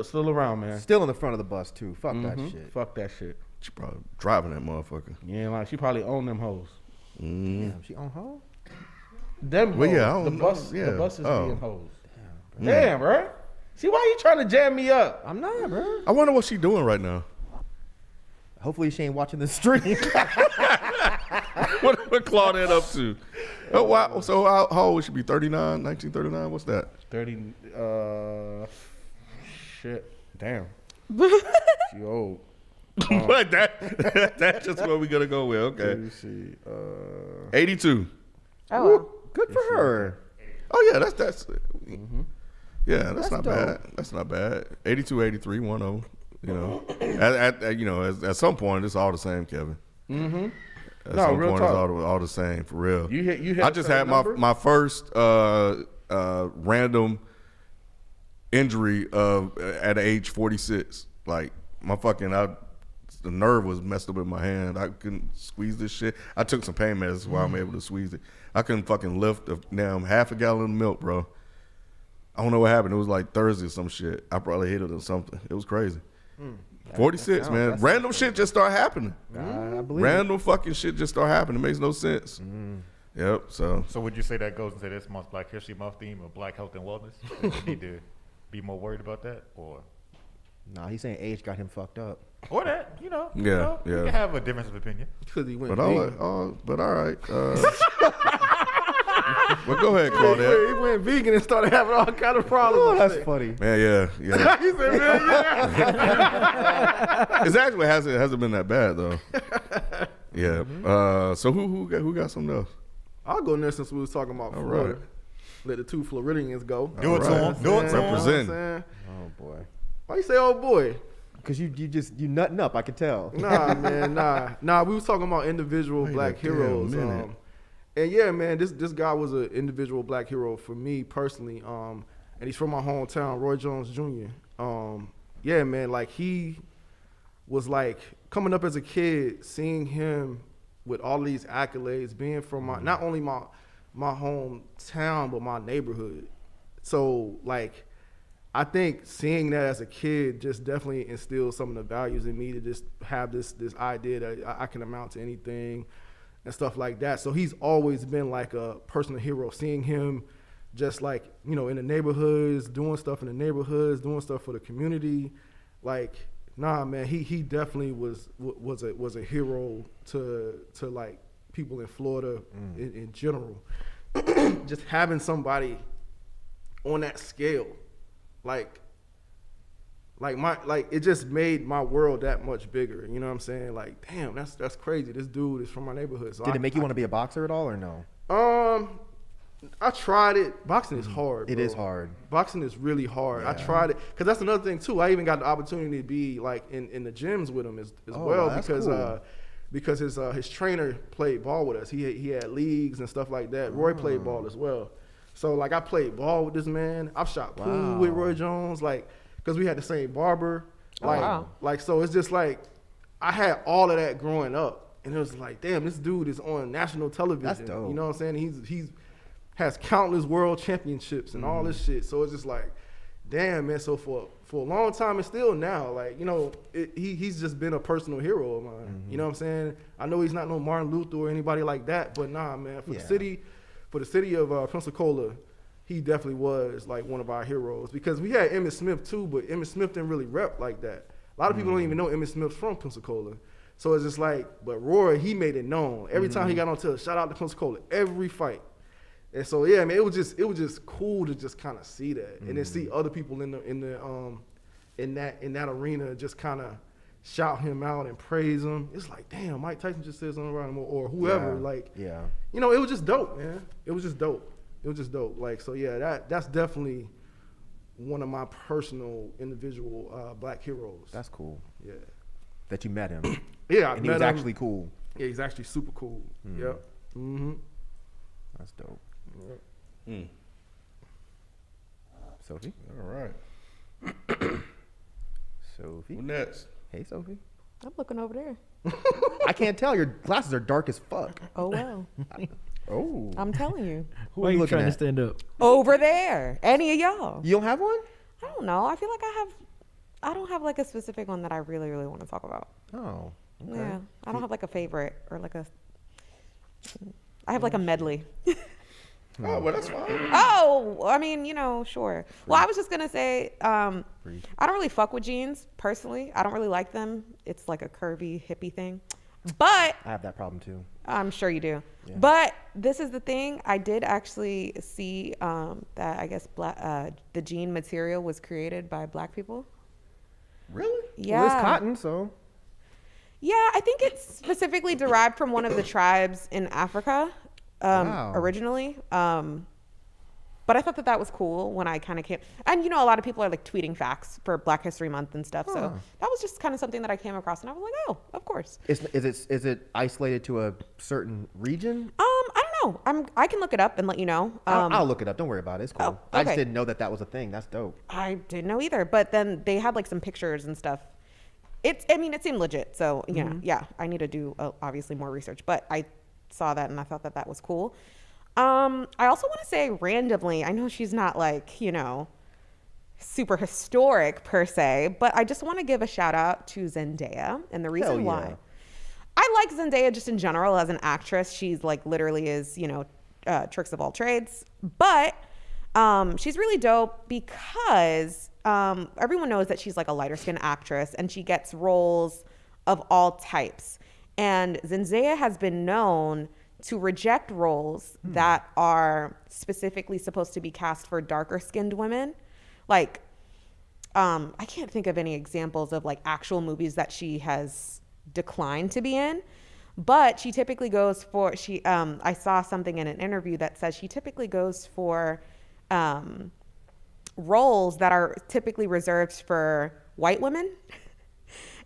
Still around, man. Still in the front of the bus too. Fuck that Mhm. shit. Fuck that shit. She probably driving that motherfucker. You ain't like she probably owned them hoes. Damn, she on hold? Them Well, hoes. yeah, I the don't bus, know. the Yeah. buses Oh. being hoes. Damn, bro. See why you trying to jam me up? I'm not, bro. I wonder what she's doing right now. Hopefully she ain't watching the stream. What Claudette up to? Oh, wow. So how old would she be? 39? 1939? What's that? 30. Shit. Damn. She old. But that's just what we're gonna go with. Let Okay. me see. 82. Oh, well. Good for her. Oh yeah, that's yeah, that's That's not dope. bad. That's not bad. 82, 83, 10. You know, at you know, at some point it's all the same, Kevin. Mm-hmm. At No, some real point talk. it's all the same for real. You hit I a just certain had number? my first random injury at age 46. Like my fucking the nerve was messed up in my hand. I couldn't squeeze this shit. I took some pain medicine while I'm able to squeeze it. I couldn't fucking lift a damn half a gallon of milk, bro. I don't know what happened. It was like Thursday or some shit. I probably hit it or something. It was crazy. 46, man. that's Random shit just start happening. I believe it. Random fucking shit just start happening. It makes no sense. Yep. So So would you say that goes into this month's Black History Month theme of Black health and wellness? Do you need to be more worried about that, or Nah, he's saying age got him fucked up. that? You know, Yeah, we yeah. can have a difference of opinion. Because he went But vegan. all right. Well, go ahead, Claudette. He went vegan and started having all kind of problems. Oh, with that's it. funny. Man, yeah. He said, "Man, yeah." It's actually hasn't been that bad though. Yeah. So who got something else? I'll go there since we was talking about All Florida. right. Let the two Floridians go. Do it to right. him. Do it to him. Represent. Oh boy. Why you say, oh boy? Because you nutting up, I could tell. Nah, man, nah. We was talking about individual Wait a black damn heroes. minute. And yeah, man, this guy was an individual black hero for me personally. And he's from my hometown, Roy Jones Jr. Yeah, man, like he was like coming up as a kid, seeing him with all these accolades, being from my not only my hometown but my neighborhood. So like, I think seeing that as a kid just definitely instilled some of the values in me to just have this idea that I can amount to anything and stuff like that. So he's always been like a personal hero. Seeing him just like, you know, in the neighborhoods, doing stuff in the neighborhoods, doing stuff for the community. Like, nah, man, he definitely was a hero to like people in Florida in general. Just having somebody on that scale. Like it just made my world that much bigger. You know what I'm saying? Like, damn, that's crazy. This dude is from my neighborhood. So Did it make you want to be a boxer at all or no? I tried it. Boxing is hard. It bro. is hard. Boxing is really hard. I tried it because that's another thing too. I even got the opportunity to be like in the gyms with him as Oh, well that's because cool. because his trainer played ball with us. He had leagues and stuff like that. Roy played ball as well. So like I played ball with this man. I've shot pool Wow. with Roy Jones, like because we had the same barber. Like wow. like so it's just like I had all of that growing up, and it was like, damn, this dude is on national television. That's dope. You know what I'm saying? He's has countless world championships and all this shit. So it's just like, damn, man. So for a long time and still now, like, you know, he's just been a personal hero of mine. You know what I'm saying? I know he's not no Martin Luther or anybody like that, but nah, man. For the city of Pensacola, he definitely was like one of our heroes because we had Emmitt Smith too, but Emmitt Smith didn't really rep like that. A lot of people don't even know Emmitt Smith's from Pensacola. So it's just like, but Roy, he made it known. Every time he got on television, shout out to Pensacola, every fight. And so yeah, man, it was just cool to just kind of see that, and then see other people in that arena just kind of shout him out and praise him. It's like, damn, Mike Tyson just said something around him or whoever. Yeah. Like, Yeah. you know, it was just dope, man. It was just dope. Like, so yeah, that's definitely one of my personal individual black heroes. That's cool. Yeah. That you met him. Yeah, I And he met was him. actually cool. Yeah, he's actually super cool. Yep. Mm-hmm. That's dope. Mm. Sophie? All right. Sophie? Who next? Hey, Sophie. I'm looking over there. I can't tell. Your glasses are dark as fuck. Oh well. Oh. I'm telling you. Who Why are are you you looking trying to at? stand up? Over there. Any of y'all. You don't have one? I don't know. I feel like I don't have like a specific one that I really, really want to talk about. Oh. Okay. Yeah. I don't have like a favorite or like I have like a medley. Oh, well, that's fine. Oh, I mean, you know, sure. Well, I was just gonna say, I don't really fuck with jeans personally. I don't really like them. It's like a curvy hippie thing, but I have that problem too. I'm sure you do. Yeah. But this is the thing. I did actually see that I guess the jean material was created by black people. Really? Yeah. Well, it's cotton, so. Yeah, I think it's specifically derived from one of the tribes in Africa Wow. originally. But I thought that was cool when I kind of came. And, you know, a lot of people are like tweeting facts for Black History Month and stuff. So that was just kind of something that I came across. And I was like, oh, of course. Is it isolated to a certain region? I don't know. I can look it up and let you know. I'll look it up. Don't worry about it. It's cool. Oh, I just okay. didn't know that was a thing. That's dope. I didn't know either. But then they had like some pictures and stuff. It seemed legit. So, yeah, I need to do obviously more research. But I saw that and I thought that was cool. I also want to say randomly, I know she's not like, you know, super historic per se, but I just want to give a shout out to Zendaya. And the reason why I like Zendaya just in general as an actress, she's like literally is, you know, tricks of all trades, but she's really dope because everyone knows that she's like a lighter skinned actress and she gets roles of all types. And Zendaya has been known to reject roles that are specifically supposed to be cast for darker skinned women. Like, I can't think of any examples of like actual movies that she has declined to be in, but she typically goes for, I saw something in an interview that says she typically goes for roles that are typically reserved for white women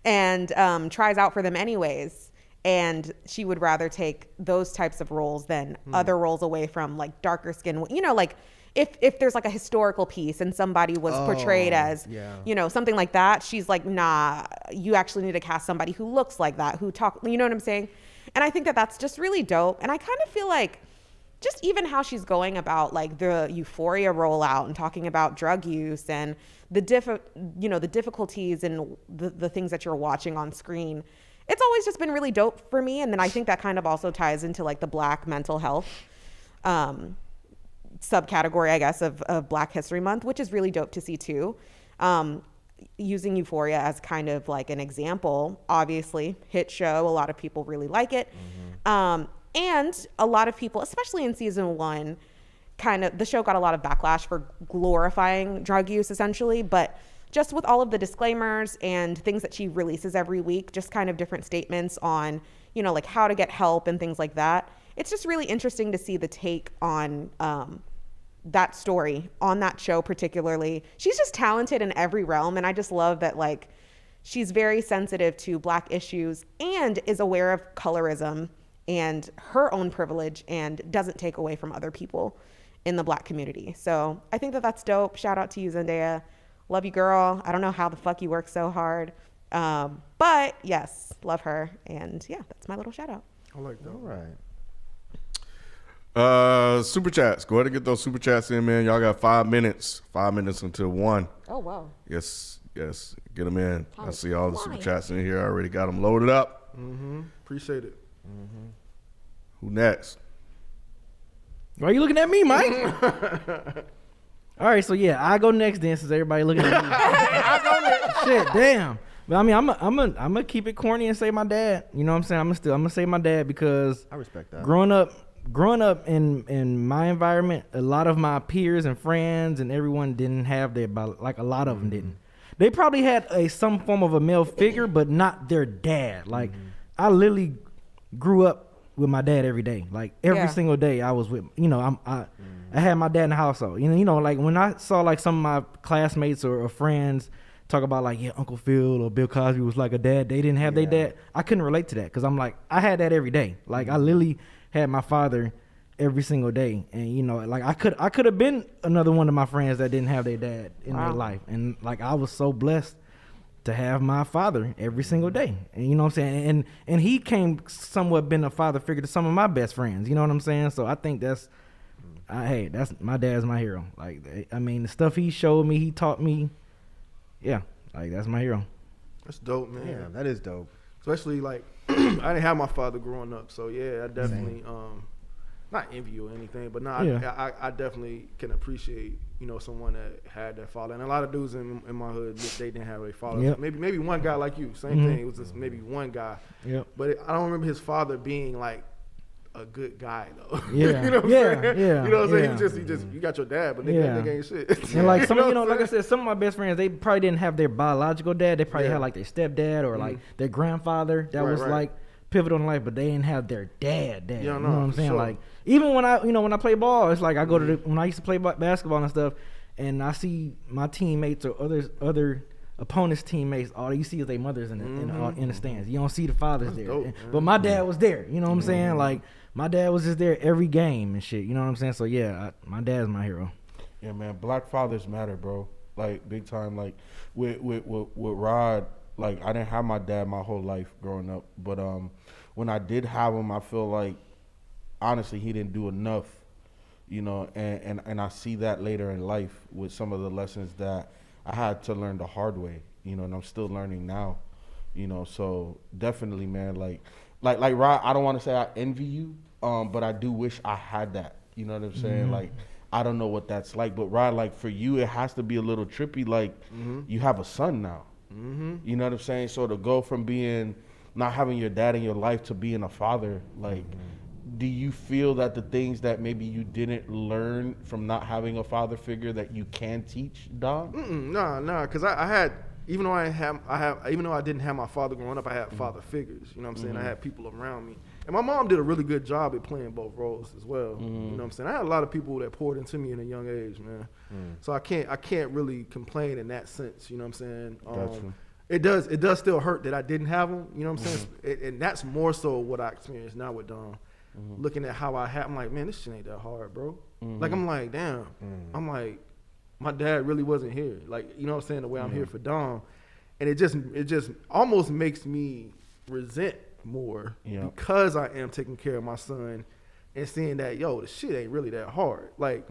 and tries out for them anyways. And she would rather take those types of roles than other roles away from like darker skin. You know, like if there's like a historical piece and somebody was portrayed as, you know, something like that, she's like, nah, you actually need to cast somebody who looks like that, who talk, you know what I'm saying? And I think that that's just really dope. And I kind of feel like just even how she's going about like the Euphoria rollout and talking about drug use and the difficulties and the things that you're watching on screen. It's always just been really dope for me. And then I think that kind of also ties into like the Black mental health subcategory, I guess, of Black History Month, which is really dope to see too. Using Euphoria as kind of like an example, obviously, hit show. A lot of people really like it. And a lot of people, especially in season 1, the show got a lot of backlash for glorifying drug use essentially, but just with all of the disclaimers and things that she releases every week, just kind of different statements on, you know, like how to get help and things like that. It's just really interesting to see the take on that story on that show particularly. She's just talented in every realm. And I just love that, like, she's very sensitive to Black issues and is aware of colorism and her own privilege and doesn't take away from other people in the Black community. So I think that that's dope. Shout out to you, Zendaya. Love you, girl. I don't know how the fuck you work so hard. But yes, love her. And yeah, that's my little shout out. I like that. All right. Super chats. Go ahead and get those super chats in, man. Y'all got 5 minutes. 5 minutes until 1. Oh, wow. Yes. Get them in. Time I see all the super flying. chats in here. I already got them loaded up. Appreciate it. Who next? Why are you looking at me, Mike? All right, so yeah, I go next then since everybody looking at me. I go next. Shit, damn. But I mean, I'm gonna keep it corny and say my dad. You know what I'm saying? I'm gonna say my dad because I respect that. Growing up in my environment, a lot of my peers and friends and everyone didn't have their, like a lot of them didn't. they probably had some form of a male figure, but not their dad. Like I literally grew up with my dad every day. Like every single day I was with, I had my dad in the household. Like when I saw like some of my classmates or friends talk about like, yeah, Uncle Phil or Bill Cosby was like a dad, they didn't have their dad. I couldn't relate to that because I'm like, I had that every day. Like I literally had my father every single day, and like I could have been another one of my friends that didn't have their dad in their life, and like I was so blessed to have my father every single day, and you know what I'm saying, and he came somewhat been a father figure to some of my best friends, you know what I'm saying. So I think that's my dad's my hero. Like I mean, the stuff he showed me, he taught me, like that's my hero. That's dope, man. Yeah, that is dope. Especially like I didn't have my father growing up, so yeah, I definitely not envy you or anything, but I definitely can appreciate someone that had that father. And a lot of dudes in my hood, they didn't have a father. Yep. Maybe one guy like you, same thing. It was just maybe one guy. Yep. But I don't remember his father being like a good guy though. Yeah. You know what I'm saying? Yeah. You know what I'm saying? Yeah. He just you got your dad, but nigga ain't shit. And like some, You know what I'm like I saying? said, some of my best friends, they probably didn't have their biological dad. They probably had like their stepdad or like their grandfather that was like pivotal in life, but they didn't have their dad. Yeah, you know what I'm saying? Like even when when I play ball, it's like I go to when I used to play basketball and stuff, and I see my teammates or other opponents' teammates, all you see is their mothers in the stands. You don't see the fathers there. dope, But my dad was there. You know what I'm saying? Like my dad was just there every game and shit. You know what I'm saying? So yeah, my dad's my hero. Yeah, man, black fathers matter, bro. Like big time. Like with Rod, like I didn't have my dad my whole life growing up, but when I did have him, I feel like honestly he didn't do enough, and I see that later in life with some of the lessons that I had to learn the hard way, and I'm still learning now, so definitely, man, like Rod, I don't want to say I envy you, but I do wish I had that, you know what I'm saying? Like I don't know what that's like, but Rod, like for you, it has to be a little trippy, like you have a son now, you know what I'm saying? So to go from not having your dad in your life to being a father, like do you feel that the things that maybe you didn't learn from not having a father figure that you can teach, Dom? Nah, because I had, even though I didn't have my father growing up, I had father figures. You know what I'm saying? I had people around me, and my mom did a really good job at playing both roles as well. You know what I'm saying? I had a lot of people that poured into me in a young age, man. So I can't really complain in that sense. You know what I'm saying? Gotcha. It does still hurt that I didn't have them. You know what I'm saying? And that's more so what I experience now with Dom. Looking at how I'm like, man, this shit ain't that hard, bro. Like I'm like, damn. I'm like, my dad really wasn't here. Like, you know what I'm saying? The way I'm here for Dom, and it just almost makes me resent more because I am taking care of my son and seeing that the shit ain't really that hard. Like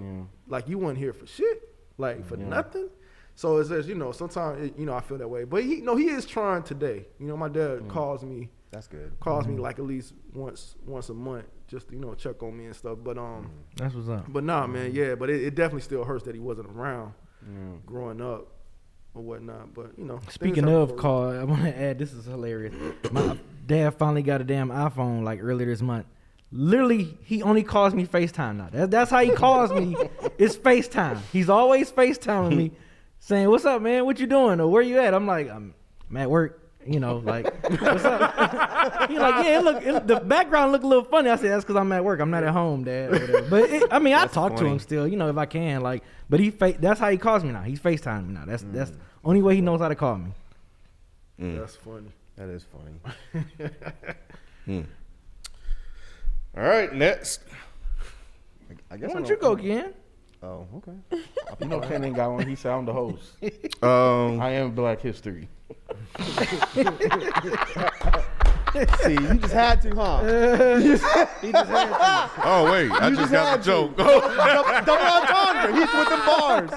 you weren't here for shit, like for nothing. So it's just sometimes I feel that way. But he is trying today. My dad calls me. That's good. Calls me like at least once a month just to check on me and stuff. But That's what's up. But nah, man, yeah. But it definitely still hurts that he wasn't around growing up or whatnot. But Speaking of call, I want to add, this is hilarious. My dad finally got a damn iPhone like earlier this month. Literally, he only calls me FaceTime now. That's how he calls me. It's FaceTime. He's always FaceTiming me, saying, "What's up, man? What you doing? Or where you at?" I'm like, I'm at work. Like, what's up? He's like, yeah, the background look a little funny. I said, that's because I'm at work. I'm not at home, Dad. Or whatever. But I talk to him still, if I can. Like, but that's how he calls me now. He's FaceTiming me now. That's the only way he knows how to call me. That's funny. That is funny. All right, next. I guess Why don't you go, Ken? Oh, okay. Ken ain't got one. He said I'm the host. I am Black History. See, you just had to, huh? He just had to. Oh wait, I just got the joke. Double entendre. He's with the bars.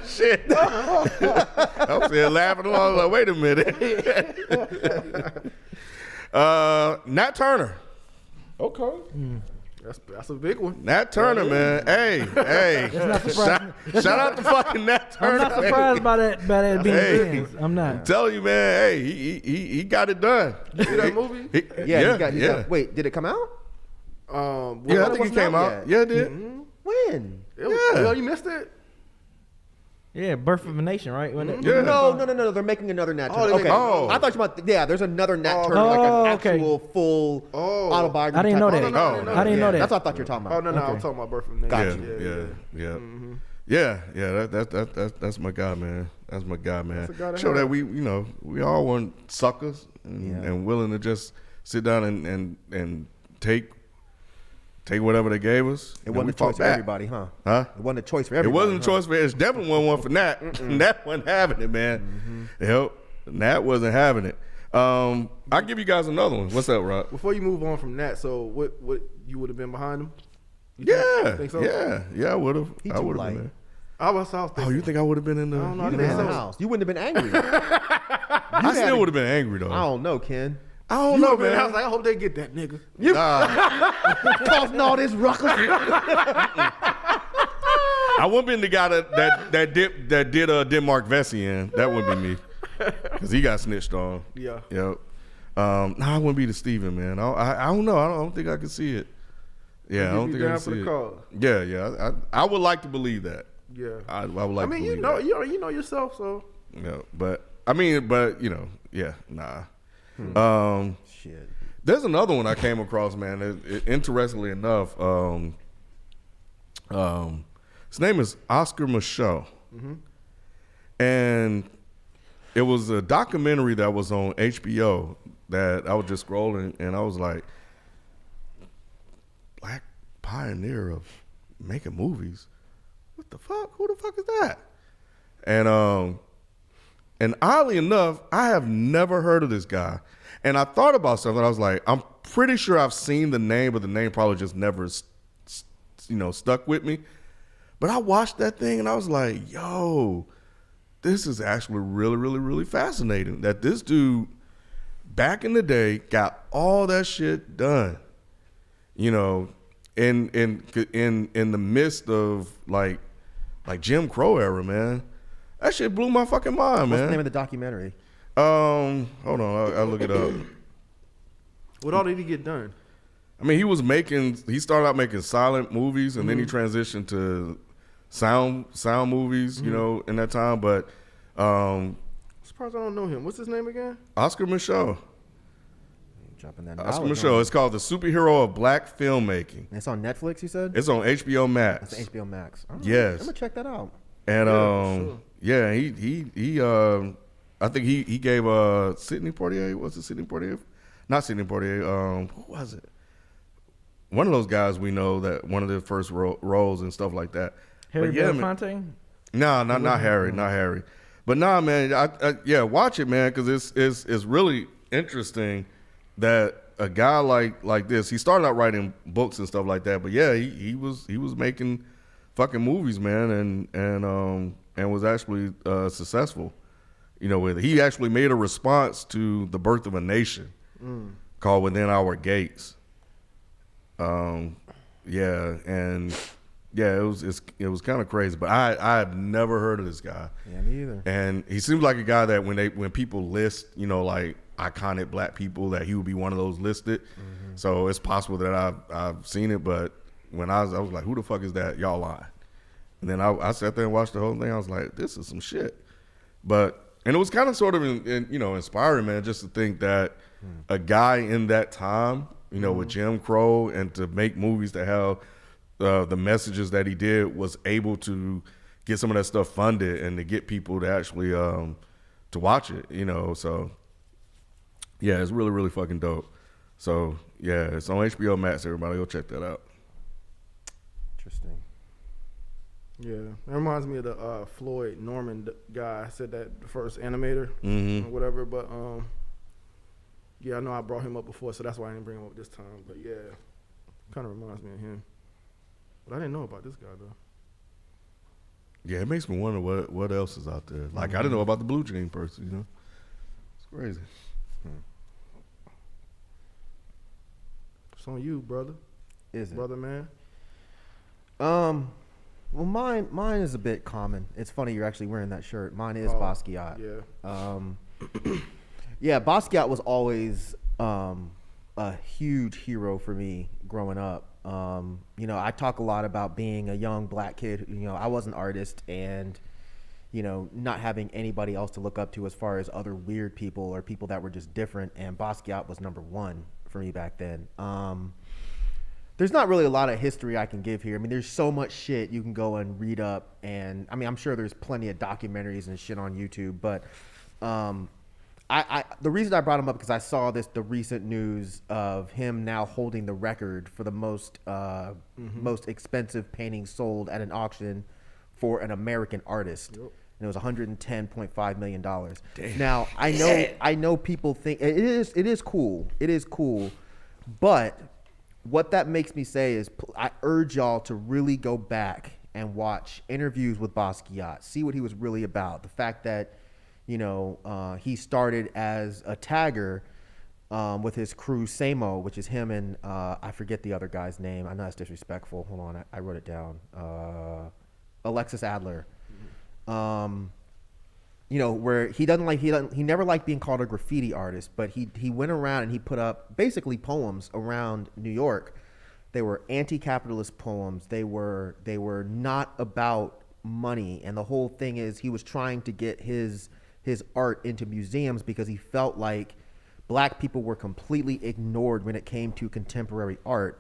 Shit. I'm still laughing along. Like, wait a minute. Nat Turner. Okay. That's a big one. Nat Turner, man. Hey. Shout out to fucking Nat Turner. I'm not surprised by that being friends. I'm not. I'm telling you, man. Hey, he got it done. You see that movie? Yeah. Wait, did it come out? Yeah, I think it came out. Yeah, it did. When? You missed it? Yeah, Birth of a Nation, right? Wasn't it? Yeah. No. They're making another Nat Turner. they Okay. make- Oh. I thought you meant there's another Nat Turner, Oh, like an okay. actual full autobiography. I didn't know type that. of- no, Oh, no, I didn't know that. That's what I thought you were talking Oh about. no, I'm Okay. talking about Birth of a Nation. Gotcha. Yeah. That's my guy, man. That's my guy, man. That's a guy to Show have. that we all want suckers and willing to just sit down and take whatever they gave us. It and wasn't we a choice fought for back. everybody, huh? Huh? It wasn't a choice for It everybody. wasn't a choice for. It's definitely one for Nat. Nat wasn't having it, man. Yep. Nat wasn't having it. I'll give you guys another one. What's up, Rob? Before you move on from that, so what you would have been behind him? You Yeah, think so? yeah, I would have. He I too would have light. been there. I was thinking. Oh, you think I would have been in the? don't know. You I been think in the so. house. You wouldn't have been angry. I still would have been angry though. I don't know, Ken. I don't You know, would've been in the house man. like, I hope they get that nigga. Causing all this ruckus. I wouldn't been the guy that did Denmark Vesey in. That wouldn't be me, because he got snitched on. Yeah. Yep. No, I wouldn't be the Steven, man. I don't know. I don't think I can see it. Yeah, I don't be think I down can for see the it. cause. Yeah. I would like to believe that. Yeah. I would like. I mean, to you believe know, that. you know yourself, so Yeah, but yeah, nah. Shit. There's another one I came across, man. Interestingly enough, his name is Oscar Micheaux, and it was a documentary that was on HBO that I was just scrolling, and I was like, Black pioneer of making movies. What the fuck? Who the fuck is that? And oddly enough, I have never heard of this guy. And I thought about something. I was like, I'm pretty sure I've seen the name, but the name probably just never, stuck with me. But I watched that thing and I was like, yo, this is actually really, really, really fascinating. That this dude, back in the day, got all that shit done. You know, in the midst of like Jim Crow era, man. That shit blew my fucking mind, What's man. the name of the documentary? Hold on, I'll look it up. what all did he get done? I mean, he started out making silent movies, and then he transitioned to sound movies, you know, in that time. But Surprised I don't know him. What's his name again? Oscar Micheaux. Dropping that. Oscar knowledge Micheaux. on It's called The Superhero of Black Filmmaking. it. It's on Netflix, you said? It's on HBO Max. It's HBO Max. All right. Yes. I'm going to check that out. And sure. yeah, he I think he gave Sidney Poitier, was it Sidney Poitier? Not Sidney Poitier, who was it? One of those guys we know that one of their first roles and stuff like that. Harry But yeah, man. Belafonte? No, not Harry. But nah, man, I watch it, man, because it's really interesting that a guy like this, he started out writing books and stuff like that, but yeah, he was making fucking movies, man, and was actually successful, you know, with it. He actually made a response to The Birth of a Nation called Within Our Gates. It was kind of crazy, but I have never heard of this guy. Yeah, me either. And he seems like a guy that when people list, you know, like iconic black people, that he would be one of those listed. So it's possible that I've seen it, but when I was like, who the fuck is that? Y'all lying. And then I sat there and watched the whole thing. I was like, this is some shit. And it was kind of sort of inspiring, man, just to think that a guy in that time, you know, with Jim Crow, and to make movies that have the messages that he did, was able to get some of that stuff funded and to get people to actually to watch it, you know. So yeah, it's really, really fucking dope. So yeah, it's on HBO Max. Everybody go check that out. Interesting. Yeah, that reminds me of the Floyd Norman guy. I said that the first animator or whatever, but yeah, I know I brought him up before, so that's why I didn't bring him up this time. But yeah, kind of reminds me of him. But I didn't know about this guy though. Yeah, it makes me wonder what else is out there. Like I didn't know about the Blue Jean person, you know. It's crazy. It's on you, brother. Is it? Brother, man. Well, mine is a bit common. It's funny you're actually wearing that shirt. Mine is Oh, Basquiat. Yeah. Yeah, Basquiat was always a huge hero for me growing up. You know, I talk a lot about being a young black kid. You know, I was an artist, and you know, not having anybody else to look up to as far as other weird people or people that were just different. And Basquiat was number one for me back then. There's not really a lot of history I can give here. I mean, there's so much shit you can go and read up, and I mean, I'm sure there's plenty of documentaries and shit on YouTube, but the reason I brought him up because I saw the recent news of him now holding the record for the most expensive painting sold at an auction for an American artist. Yep. And it was $110.5 million. Damn. Now I know people think it is cool. It is cool, but what that makes me say is I urge y'all to really go back and watch interviews with Basquiat, see what he was really about. The fact that, you know, he started as a tagger with his crew Samo, which is him and I forget the other guy's name. I know that's disrespectful. Hold on, I wrote it down. Alexis Adler. You know, where he never liked being called a graffiti artist, but he went around and he put up basically poems around New York. They were anti-capitalist poems. They were not about money, and the whole thing is he was trying to get his art into museums because he felt like black people were completely ignored when it came to contemporary art.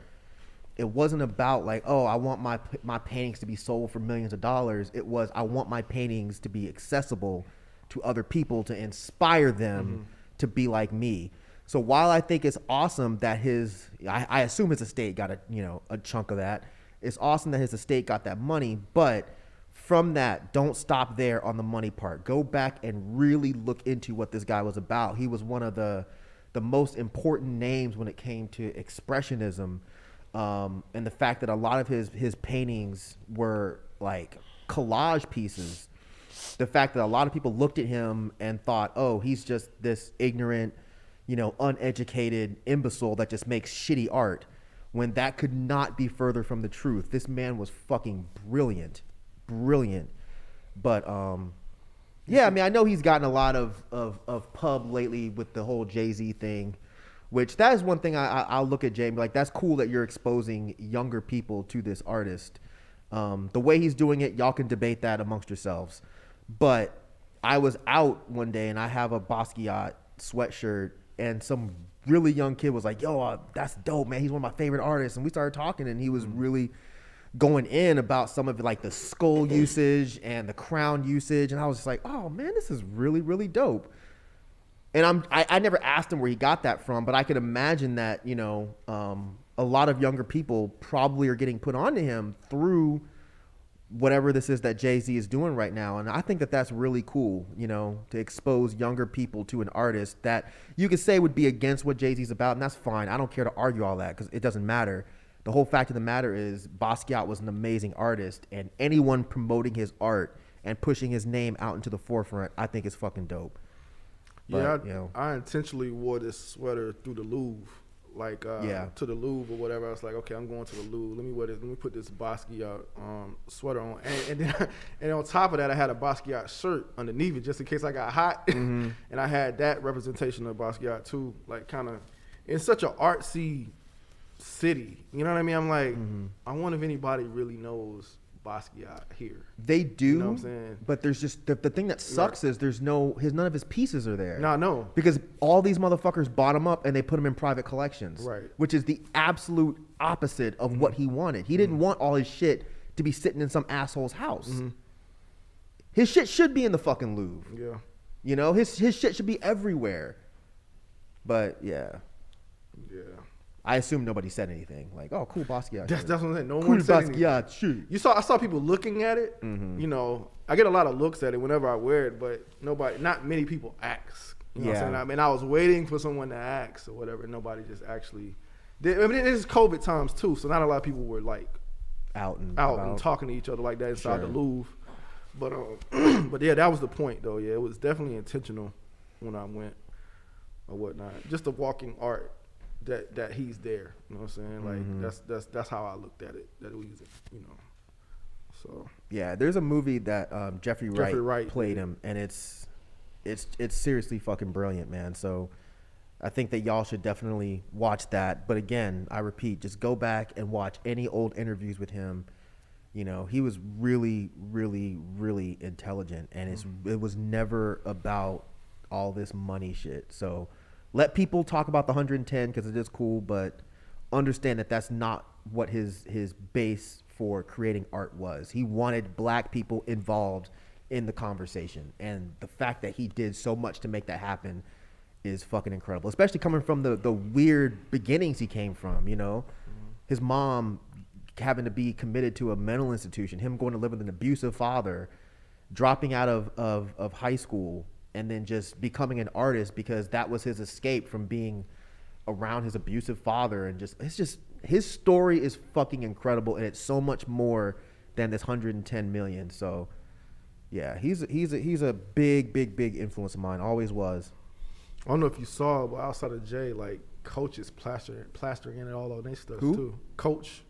It wasn't about like, oh, I want my paintings to be sold for millions of dollars. It was, I want my paintings to be accessible to other people to inspire them to be like me. So while I think it's awesome that I assume his estate got a chunk of that. It's awesome that his estate got that money, but from that, don't stop there on the money part. Go back and really look into what this guy was about. He was one of the most important names when it came to expressionism. And the fact that a lot of his paintings were like collage pieces, the fact that a lot of people looked at him and thought, oh, he's just this ignorant, you know, uneducated imbecile that just makes shitty art, when that could not be further from the truth. This man was fucking brilliant. But yeah, I mean, I know he's gotten a lot of pub lately with the whole Jay-Z thing, which that is one thing I'll look at Jay and be like, that's cool that you're exposing younger people to this artist. The way he's doing it, y'all can debate that amongst yourselves. But I was out one day and I have a Basquiat sweatshirt, and some really young kid was like, yo, that's dope, man. He's one of my favorite artists. And we started talking, and he was really going in about some of like the skull usage and the crown usage. And I was just like, oh man, this is really, really dope. And I never asked him where he got that from, but I could imagine that, you know, a lot of younger people probably are getting put onto him through whatever this is that Jay-Z is doing right now. And I think that that's really cool, you know, to expose younger people to an artist that you could say would be against what Jay-Z's about, and that's fine. I don't care to argue all that because it doesn't matter. The whole fact of the matter is Basquiat was an amazing artist, and anyone promoting his art and pushing his name out into the forefront, I think is fucking dope. But, yeah, I intentionally wore this sweater through the Louvre, like to the Louvre or whatever. I was like, okay, I'm going to the Louvre. Let me wear this. Let me put this Basquiat sweater on, and then and on top of that, I had a Basquiat shirt underneath it just in case I got hot, and I had that representation of Basquiat too, like kind of in such an artsy city. You know what I mean? I'm like, I wonder if anybody really knows Basquiat here. They do, you know what I'm saying? But there's just the thing that sucks is there's none of his pieces are there. No, because all these motherfuckers bought him up and they put him in private collections, right? Which is the absolute opposite of what he wanted. He didn't want all his shit to be sitting in some asshole's house. His shit should be in the fucking Louvre. Yeah, you know, his shit should be everywhere. But yeah. I assume nobody said anything. Like, oh, cool Basquiat. That's what I'm saying. No cool one said Basquiat shit. I saw people looking at it. You know, I get a lot of looks at it whenever I wear it, but not many people ask. You know what I'm saying? I mean, I was waiting for someone to ask or whatever. Nobody just actually did. I mean, it is COVID times too, so not a lot of people were like out and talking to each other like that inside the Louvre. But but yeah, that was the point though. Yeah, it was definitely intentional when I went or whatnot. Just the walking art. That he's there, you know what I'm saying? Like that's how I looked at it. That it was, you know. So yeah, there's a movie that Jeffrey Wright played him, and it's seriously fucking brilliant, man. So I think that y'all should definitely watch that. But again, I repeat, just go back and watch any old interviews with him. You know, he was really, really, really intelligent, and it was never about all this money shit. So let people talk about the 110 because it is cool, but understand that that's not what his base for creating art was. He wanted black people involved in the conversation, and the fact that he did so much to make that happen is fucking incredible, especially coming from the weird beginnings he came from. You know, his mom having to be committed to a mental institution, him going to live with an abusive father, dropping out of high school, and then just becoming an artist because that was his escape from being around his abusive father. And it's just his story is fucking incredible, and it's so much more than this 110 million. So yeah, he's a big influence of mine, always was. I don't know if you saw, but outside of Jay, like Coach is plastering in all of their stuff Who? too. Coach,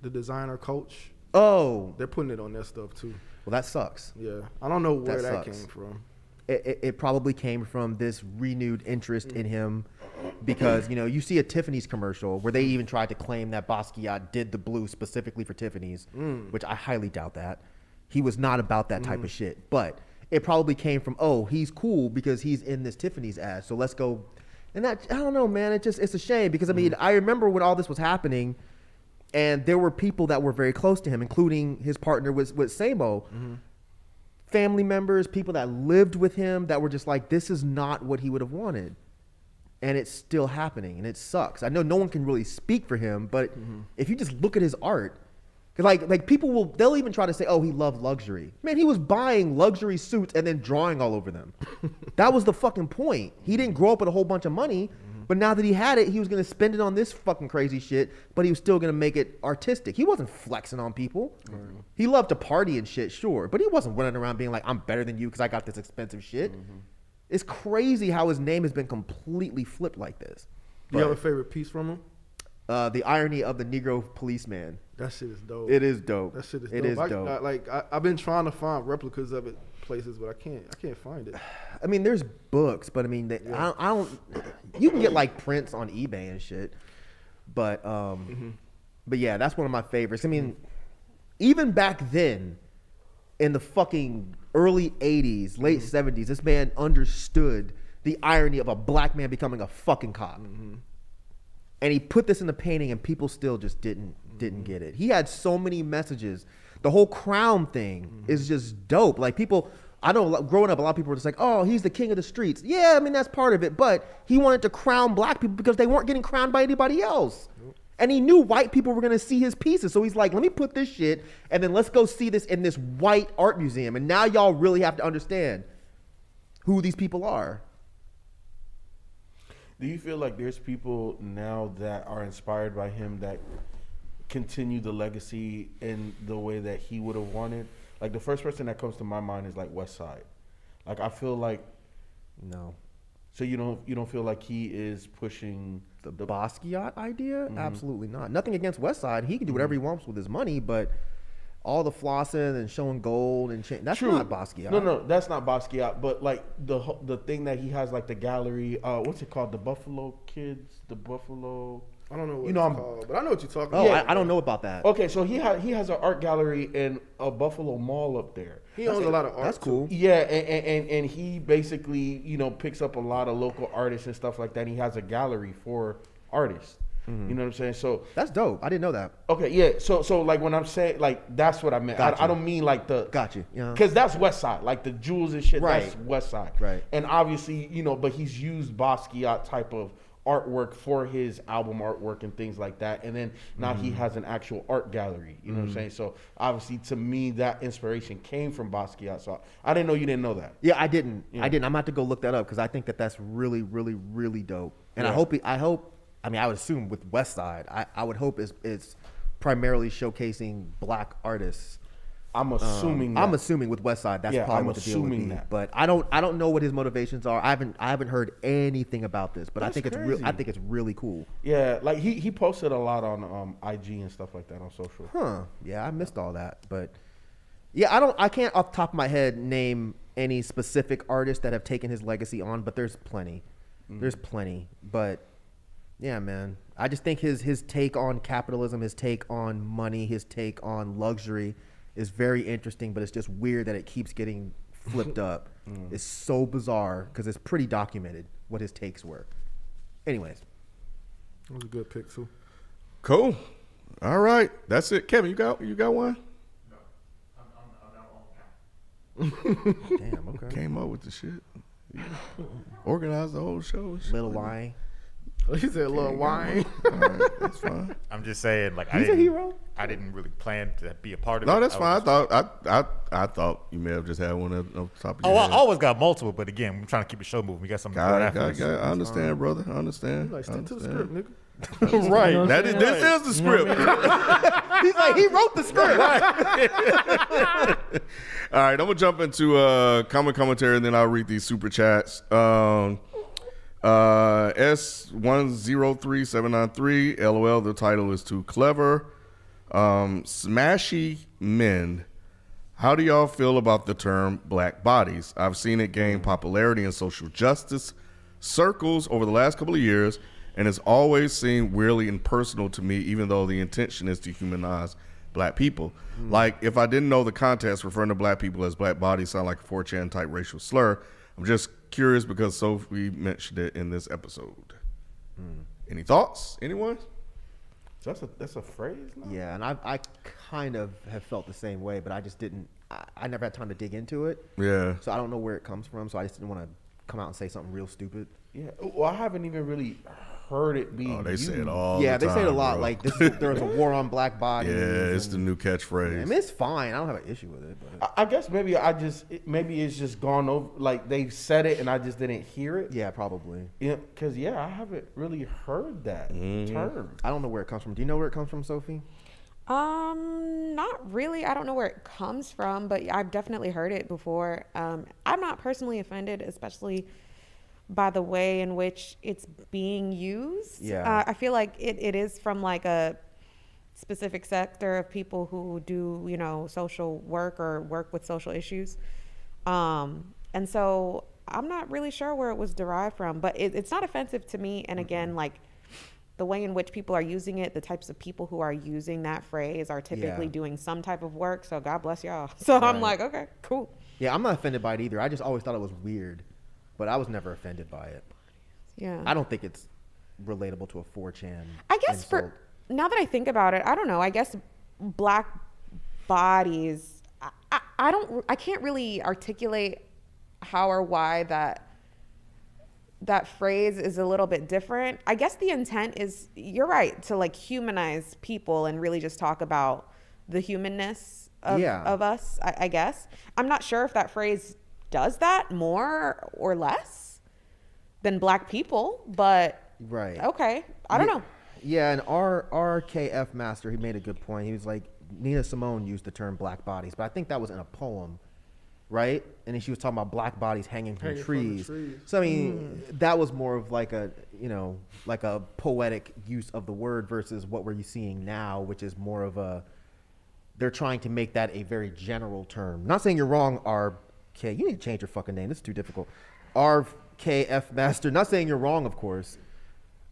the designer Coach, Oh, they're putting it on their stuff too. well, that sucks. Yeah, I don't know where that sucks. came from. It probably came from this renewed interest in him because, you know, you see a Tiffany's commercial where they even tried to claim that Basquiat did the blue specifically for Tiffany's, which I highly doubt that. He was not about that type of shit. But it probably came from, oh, he's cool because he's in this Tiffany's ad, so let's go. And that, I don't know, man, it's a shame because, I mean, I remember when all this was happening and there were people that were very close to him, including his partner with Samo. Family members, people that lived with him that were just like, this is not what he would have wanted. And it's still happening, and it sucks. I know no one can really speak for him, but if you just look at his art, 'cause like people they'll even try to say, oh, he loved luxury. Man, he was buying luxury suits and then drawing all over them. That was the fucking point. He didn't grow up with a whole bunch of money, but now that he had it, he was going to spend it on this fucking crazy shit, but he was still going to make it artistic. He wasn't flexing on people. He loved to party and shit, sure, but he wasn't running around being like, I'm better than you because I got this expensive shit. It's crazy how his name has been completely flipped like this. Do you have a favorite piece from him? The irony of the Negro policeman. That shit is dope. It is dope. That shit is It dope. is dope. I've been trying to find replicas of it places, but I can't find it. I mean, there's books, but I mean, I don't. You can get like prints on eBay and shit, but yeah, that's one of my favorites. I mean, even back then, in the fucking early '80s, late '70s, this man understood the irony of a black man becoming a fucking cop, and he put this in the painting, and people still just didn't get it. He had so many messages. The whole crown thing is just dope. Like people, I know growing up, a lot of people were just like, oh, he's the king of the streets. Yeah, I mean, that's part of it. But he wanted to crown black people because they weren't getting crowned by anybody else. And he knew white people were going to see his pieces. So he's like, let me put this shit and then let's go see this in this white art museum. And now y'all really have to understand who these people are. Do you feel like there's people now that are inspired by him that continue the legacy in the way that he would have wanted? Like the first person that comes to my mind is like West Side. Like I feel like No. so you don't feel like he is pushing The Basquiat idea? Absolutely not. Nothing against Westside. He can do whatever he wants with his money, but all the flossing and showing gold and that's not Basquiat. No, that's not Basquiat. But like the thing that he has, like the gallery, what's it called? The Buffalo Kids, the Buffalo. I don't know what You know, it's called, but I know what you're talking Oh, about. I don't know about that. Okay, so he has an art gallery in a Buffalo Mall up there. He owns a lot of art. That's cool. Yeah, and he basically, picks up a lot of local artists and stuff like that. And he has a gallery for artists. You know what I'm saying? So That's dope. I didn't know that. okay, yeah. So like when I'm saying like that's what I meant. Gotcha. I don't mean like the Got you. Yeah. because that's West Side, like the jewels and shit. Right. That's West Side. Right. And obviously, but he's used Basquiat type of artwork for his album artwork and things like that. And then now he has an actual art gallery. You know what I'm saying? So obviously, to me, that inspiration came from Basquiat. So I didn't know you didn't know that. Yeah, I didn't. Yeah. I didn't. I'm gonna have to go look that up because I think that's really, really, really dope. And Yeah. I mean, I would assume with Westside, I would hope it's primarily showcasing black artists. I'm assuming. that. I'm assuming with Westside, that's Yeah, probably I'm what the deal would assuming be. that. But I don't know what his motivations are. I haven't heard anything about this. But That's I think crazy. I think it's really cool. Yeah, like he posted a lot on IG and stuff like that on social. Huh? Yeah, I missed all that. But yeah, I can't off the top of my head name any specific artists that have taken his legacy on. But there's plenty. There's plenty. But Yeah, man. I just think his take on capitalism, his take on money, his take on luxury is very interesting, but it's just weird that it keeps getting flipped up. It's so bizarre because it's pretty documented what his takes were. Anyways. That was a good pick too. Cool. All right. That's it. Kevin, you got one? Damn, okay. Came up with the shit. Yeah. Organized the whole show. Little Wine. He said little wine. All right, that's fine. I'm just saying, like, He's a hero. I didn't really plan to be a part of it. No, that's I fine. was- I thought you may have just had one on top of Oh, your I head. always got multiple, but again, I'm trying to keep the show moving. We got something going after this. I understand, brother. I understand. Like, stick to the Understand. script, nigga. Right. You know what I'm saying? This is the script. He's like, he wrote the script. All right, I'm gonna jump into comment commentary and then I'll read these super chats. S103793, LOL. The title is too clever. Smashy Men. How do y'all feel about the term black bodies? I've seen it gain popularity in social justice circles over the last couple of years, and it's always seemed weirdly impersonal to me, even though the intention is to humanize black people. Like, if I didn't know the context, referring to black people as black bodies sound like a 4chan type racial slur. I'm just curious because Sophie mentioned it in this episode. Any thoughts? Anyone? So that's a phrase now? Yeah, and I kind of have felt the same way, but I just didn't. I never had time to dig into it, Yeah. so I don't know where it comes from. So I just didn't want to come out and say something real stupid. Yeah. Well, I haven't even really heard it being Oh, they say it used. all Yeah, the they time, say it a lot. bro. Like there was a war on black bodies. Yeah, it's the and- new catchphrase. I mean, it's fine. I don't have an issue with it. But I guess maybe maybe it's just gone over. Like they said it and I just didn't hear it. yeah, probably. Yeah, because I haven't really heard that term. I don't know where it comes from. Do you know where it comes from, Sophie? Not really. I don't know where it comes from, but I've definitely heard it before. I'm not personally offended, especially by the way in which it's being used. Yeah. I feel like it is from like a specific sector of people who do, social work or work with social issues. And so I'm not really sure where it was derived from, but it's not offensive to me. And again, like the way in which people are using it, the types of people who are using that phrase are typically Yeah. doing some type of work. So God bless y'all. So I'm Right. like, okay, cool. Yeah, I'm not offended by it either. I just always thought it was weird, but I was never offended by it. Yeah. I don't think it's relatable to a 4chan. I guess insult. now that I think about it, I don't know. I guess black bodies. I can't really articulate how or why that phrase is a little bit different. I guess the intent is, you're right, to like humanize people and really just talk about the humanness of us. I guess I'm not sure if that phrase does that more or less than black people, but Right. okay. I don't know. Yeah, and our RKF master, he made a good point. He was like, Nina Simone used the term black bodies, but I think that was in a poem, right? And then she was talking about black bodies hanging from Hanging from the trees. trees. So I mean, that was more of like a, like a poetic use of the word versus what we're seeing now, which is more of a, they're trying to make that a very general term. Not saying you're wrong, RK. You need to change your fucking name. This is too difficult. RKF master. Not saying you're wrong, of course.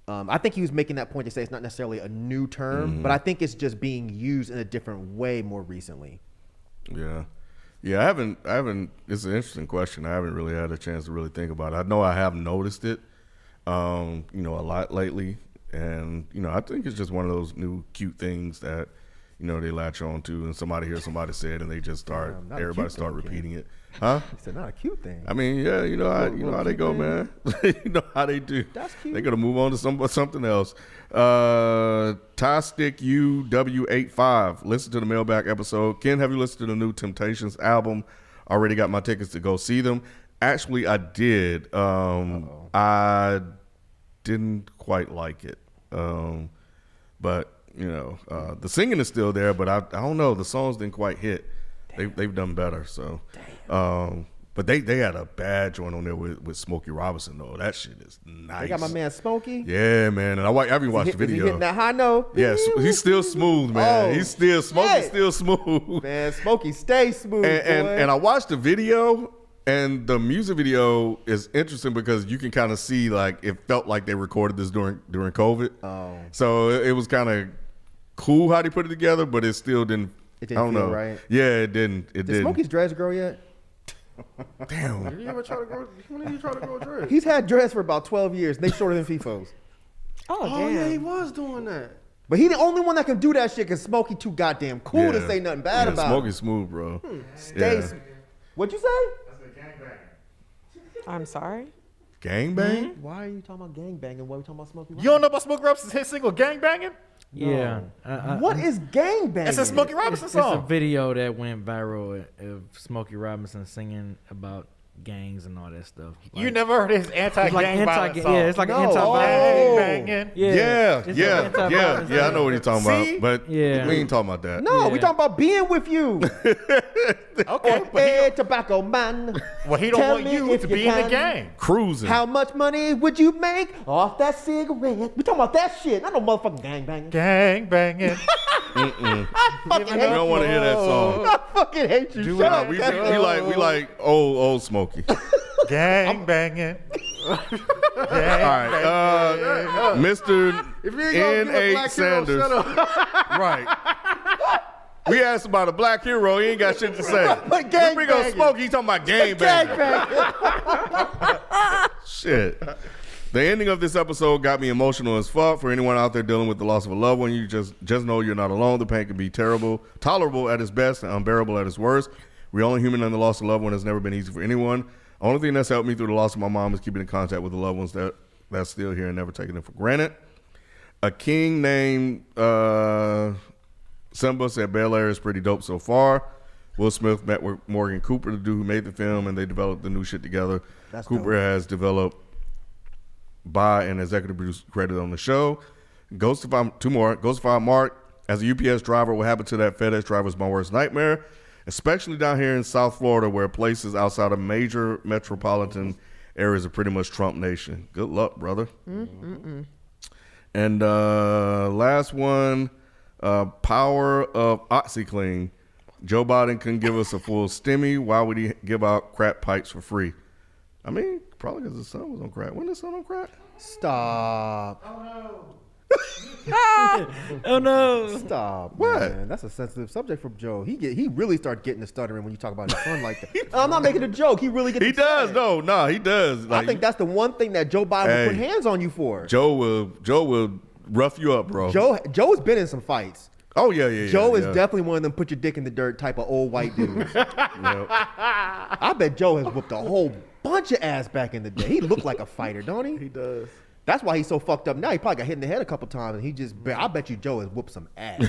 I think he was making that point to say it's not necessarily a new term, but I think it's just being used in a different way more recently. Yeah. Yeah, I haven't, it's an interesting question. I haven't really had a chance to really think about it. I know I have noticed it, a lot lately. And, I think it's just one of those new cute things that, they latch on to and somebody hears somebody say it and they just start, not a everybody cute start thing, repeating it. Huh? He said, not a cute thing. I mean, yeah, you know how they go, man. You know how they do. That's cute. They're gonna move on to something else. Tostick UW85. Listen to the mailbag episode. Ken, have you listened to the new Temptations album? Already got my tickets to go see them. Actually, I did. I didn't quite like it. But the singing is still there. But I don't know. The songs didn't quite hit. They've done better. So, but they had a bad joint on there with Smokey Robinson though. That shit is nice. They got my man Smokey. Yeah, man. And I haven't watched the Is he video. hitting that high note? Yes, he's still smooth, man. Oh, He's still Smokey's shit. still smooth. Man, Smokey, stay smooth, boy. And I watched the video, And the music video is interesting because you can kind of see like it felt like they recorded this during COVID. Oh. So it was kind of cool how they put it together, but it still didn't. It I didn't don't feel know. right. Yeah, it didn't. It Did didn't. Smokey's dreads grow yet? Damn. Did you ever try to grow? When did you try to grow dreads? He's had dreads for about 12 years. And they shorter than FIFO's. Oh, Oh damn. yeah, he was doing that. But he the only one that can do that shit because Smokey too goddamn cool to Yeah. say nothing bad Yeah, about Smokey him. smooth, bro. Stay. Yeah. What'd you say? I'm sorry. Gangbang? Why are you talking about gangbanging? Why are we talking about Smokey? You don't know about Smokey Robinson's hit single "Gang Banging"? Yeah. What is gangbanging? It's a Smokey Robinson It's a song. video that went viral of Smokey Robinson singing about gangs and all that stuff. You Like, never heard his anti-gang violence song? yeah, it's like No. an anti-violence. Oh. Gang banging. Yeah, it's yeah, an anti-violence yeah. I thing. know what he's talking See? about, but Yeah. we ain't talking about that. No, we Yeah. talking about being with you. Okay, but Hey, tobacco man. he don't Tell want me you if to you be in the can. gang. Cruising. How much money would you make off that cigarette? We talking about that shit. Not no motherfucking gangbanging. Gang banging. I fucking we hate don't you. want to hear that song. I fucking hate you. Shut Nah, up, we Kevin. like old Smokey. Gang banging. All right, Mr. If you ain't gonna get a N.A. black hero, Sanders. shut up. Right. We asked about a black hero. He ain't got shit to say. But We gang bring up banging. Smokey. He's talking about gang banging. Gangbanging. Shit. The ending of this episode got me emotional as fuck. For anyone out there dealing with the loss of a loved one, you just know you're not alone. The pain can be terrible, tolerable at its best, and unbearable at its worst. We're only human, and the loss of a loved one has never been easy for anyone. The only thing that's helped me through the loss of my mom is keeping in contact with the loved ones that's still here and never taking it for granted. A king named Simba said Bel Air is pretty dope so far. Will Smith met with Morgan Cooper, the dude who made the film, and they developed the new shit together. That's Cooper dope. has developed by an executive producer credited on the show. Two more. Ghostify Mark, as a UPS driver, what happened to that FedEx driver is my worst nightmare, especially down here in South Florida where places outside of major metropolitan areas are pretty much Trump nation. Good luck, brother. And last one, power of OxyClean. Joe Biden couldn't give us a full stimmy. Why would he give out crack pipes for free? I mean, probably because his son was on crack. Wasn't his son on crack? Stop. Oh no. Stop. What? Man. That's a sensitive subject from Joe. He really start getting to stuttering when you talk about his son like that. I'm not making a joke. He really gets He does. upset. No, he does. I Like, think that's the one thing that Joe Biden Hey. will put hands on you for. Joe will rough you up, bro. Joe's been in some fights. Oh yeah. Joe is yeah. definitely one of them put your dick in the dirt type of old white dudes. I bet Joe has whooped a whole bunch of ass back in the day. He looked like a fighter, don't he? He does. That's why he's so fucked up now. He probably got hit in the head a couple times, and he just. I bet you Joe has whooped some ass.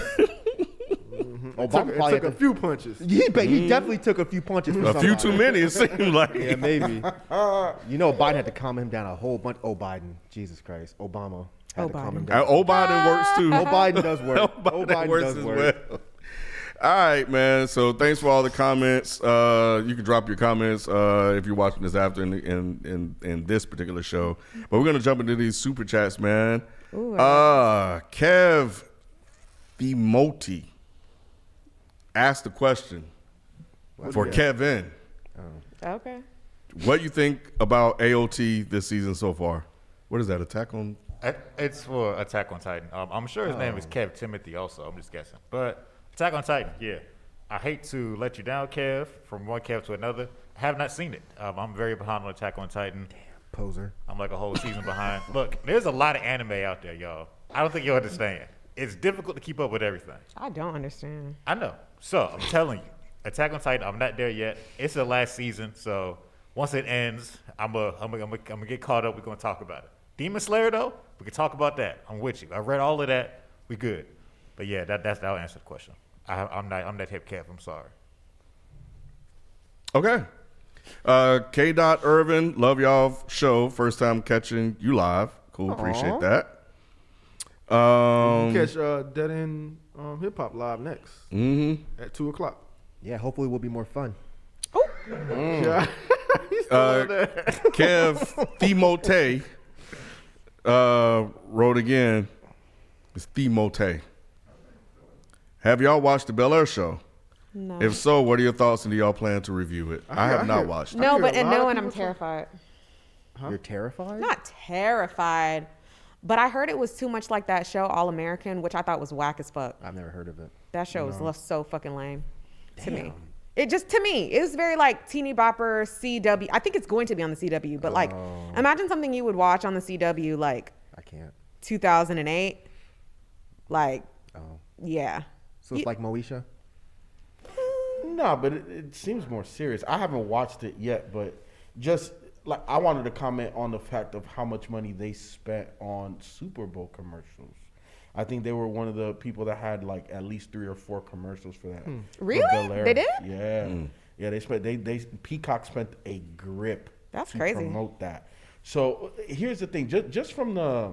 Obama It probably took had a to- few punches. He definitely took a few punches. From A few somebody. too many. It seemed like. Yeah, maybe. You know, Biden had to calm him down a whole bunch. Oh, Biden, Jesus Christ, Obama had to calm him down. Biden works too. Oh, Biden does work. Biden works as well. All right, man. So thanks for all the comments. You can drop your comments if you're watching this after in this particular show. But we're gonna jump into these super chats, man. Ooh, Kev Thimoti asked the question for Kevin. Okay. What do you think about AOT this season so far? What is that? Attack on? It's for Attack on Titan. I'm sure his name is Kev Timothy also. I'm just guessing. But Attack on Titan, yeah. I hate to let you down, Kev, from one Kev to another. I have not seen it. I'm very behind on Attack on Titan. Poser. I'm like a whole season behind. Look, there's a lot of anime out there, y'all. I don't think you'll understand. It's difficult to keep up with everything. I don't understand. I know. So I'm telling you, Attack on Titan. I'm not there yet. It's the last season, so once it ends, I'm gonna get caught up. We're gonna talk about it. Demon Slayer, though, we can talk about that. I'm with you. I read all of that. We good. But yeah, that'll answer the question. I'm not hip Kev. I'm sorry. Okay. K. Irvin, love y'all show. First time catching you live. Cool, appreciate that. Catch Dead End Hip Hop live next at 2:00. Yeah, hopefully we'll be more fun. Yeah. Kev Thimote wrote again. It's Thimote. Have y'all watched the Bel Air show? No. If so, what are your thoughts and do y'all plan to review it? I have not watched it. No, hear but a and lot of no, and I'm people talk- terrified. You're terrified? Not terrified, but I heard it was too much like that show All American, which I thought was whack as fuck. I've never heard of it. That show was so fucking lame to me. It was very like teeny bopper CW. I think it's going to be on the CW, but like imagine something you would watch on the CW like I can't. 2008. Like, Oh. yeah. So it's like Moesha? No, but it seems more serious. I haven't watched it yet, but just like I wanted to comment on the fact of how much money they spent on Super Bowl commercials. I think they were one of the people that had like at least 3 or 4 commercials for that. for Really? Bel-Air. They did? Yeah, yeah. They spent. They Peacock spent a grip. That's to crazy. Promote that. So here's the thing. Just from the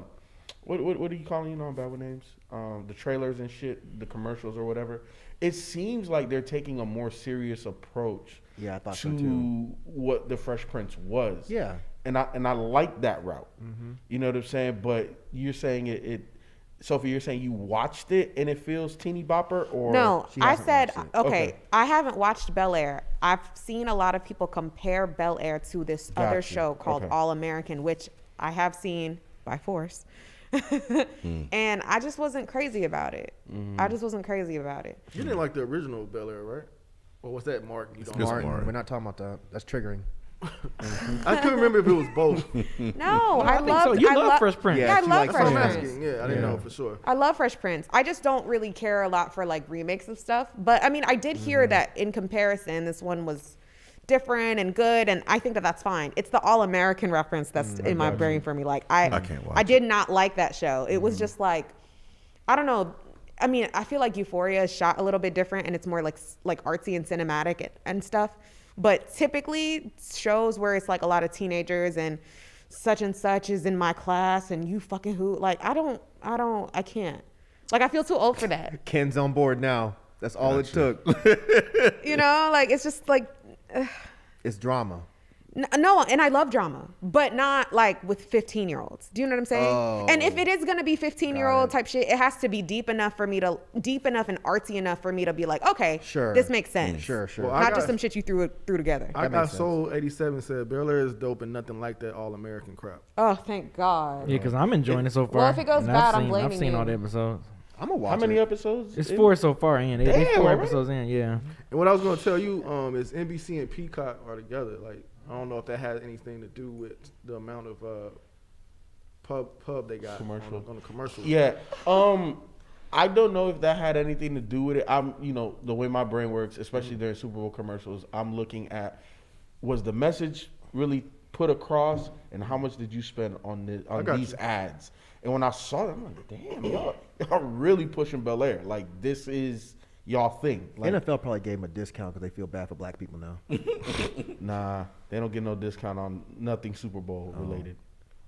what are you calling? You know, I'm bad with names. The trailers and shit, the commercials or whatever. It seems like they're taking a more serious approach. Yeah, I thought to so too. what the Fresh Prince was. Yeah. and I like that route. You know what I'm saying? But you're saying it. Sophie, you're saying you watched it and it feels teeny bopper, or No, She I hasn't said, watched it. okay, Okay. I haven't watched Bel Air. I've seen a lot of people compare Bel Air to this other Gotcha. show called Okay. All American, which I have seen by force. And I just wasn't crazy about it. I just wasn't crazy about it. You didn't like the original Bel Air, right? Or was that Martin? You don't It's know? Martin, Martin. we're not talking about that. That's triggering. I couldn't remember if it was both. No, I think love. so. You love Fresh Prince. Yeah, Yeah, I she love likes Fresh I'm Fresh Prince. asking. Yeah, I didn't know for sure. I love Fresh Prince. I just don't really care a lot for like remakes of stuff. But I mean, I did hear that in comparison, this one was different and good, and I think that that's fine. It's the All American reference that's in my brain for me. Like I can't watch I did not like that show. It was just like, I don't know. I mean, I feel like Euphoria is shot a little bit different, and it's more like artsy and cinematic and stuff. But typically, shows where it's like a lot of teenagers and such is in my class, and you fucking who? Like, I can't. Like, I feel too old for that. Ken's on board now. That's all it took. You know, like it's just like. It's drama. No, and I love drama, but not like with 15-year-olds. Do you know what I'm saying? Oh. And if it is gonna be 15-year-old type shit, it has to be deep enough and artsy enough for me to be like, okay, Sure. this makes sense. Sure. Well, Not I just got- some shit you threw together. I That got makes sense. Soul 87 said Bel Air is dope and nothing like that All American crap. Oh, thank God. Yeah, because I'm enjoying it so far. Well, if it goes And bad, I'm I've blaming seen you. all the episodes. I'm gonna watch how many it. episodes? It's in? 4 so far in. It's Damn, 4 already? episodes in, yeah. And what I was gonna tell you is NBC and Peacock are together. Like I don't know if that has anything to do with the amount of pub they got Commercial. on the commercials. Yeah. I don't know if that had anything to do with it. I'm, the way my brain works, especially during Super Bowl commercials, I'm looking at was the message really put across, and how much did you spend on got these you. ads? And when I saw that, I'm like, damn, y'all really pushing Bel Air. Like this is y'all thing. Like, NFL probably gave him a discount because they feel bad for black people now. nah, they don't get no discount on nothing Super Bowl Oh. related.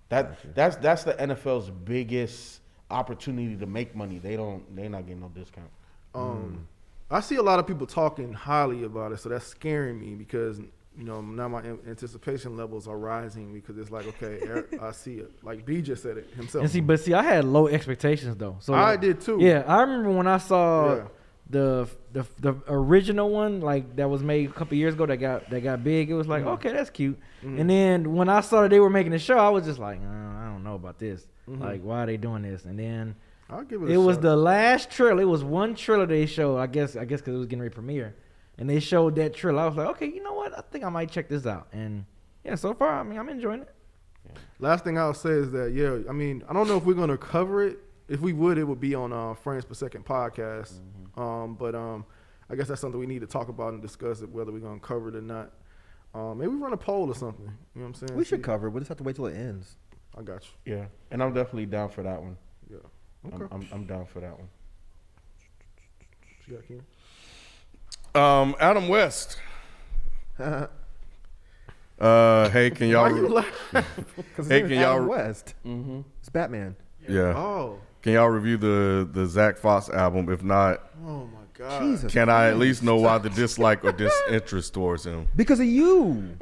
That's the NFL's biggest opportunity to make money. They're not getting no discount. I see a lot of people talking highly about it, so that's scaring me because now my anticipation levels are rising because it's like, okay, I see it. Like B just said it himself. And see, I had low expectations though. So I did too. Yeah, I remember when I saw Yeah. the original one, like that was made a couple years ago, that got big. It was like, okay, that's cute. And then when I saw that they were making the show, I was just like, I don't know about this. Like, why are they doing this? And then I'll give it. it a was shot. the last trailer. It was one trailer they showed. I guess because it was getting ready to premiere, and they showed that trailer. I was like, okay, you know what? I think I might check this out. And yeah, so far, I mean, I'm enjoying it. Last thing I'll say is that I mean, I don't know if we're gonna cover it. If we would, it would be on Frames Per Second podcast. But I guess that's something we need to talk about and discuss it, whether we're gonna cover it or not. Maybe we run a poll or something. You know what I'm saying? We should See- cover it. We'll just have to wait till it ends. I got you. Yeah, and I'm definitely down for that one. Yeah. Okay. I'm down for that one. What you got, Ken? Adam West. Hey, can Why y'all? you laughing? Because Hey, it's can y'all- Adam West. It's Batman. Yeah. Oh. Can y'all review the Zach Fox album? If not, Oh my God. Jesus. can I at least know why the dislike or disinterest towards him? Because of you.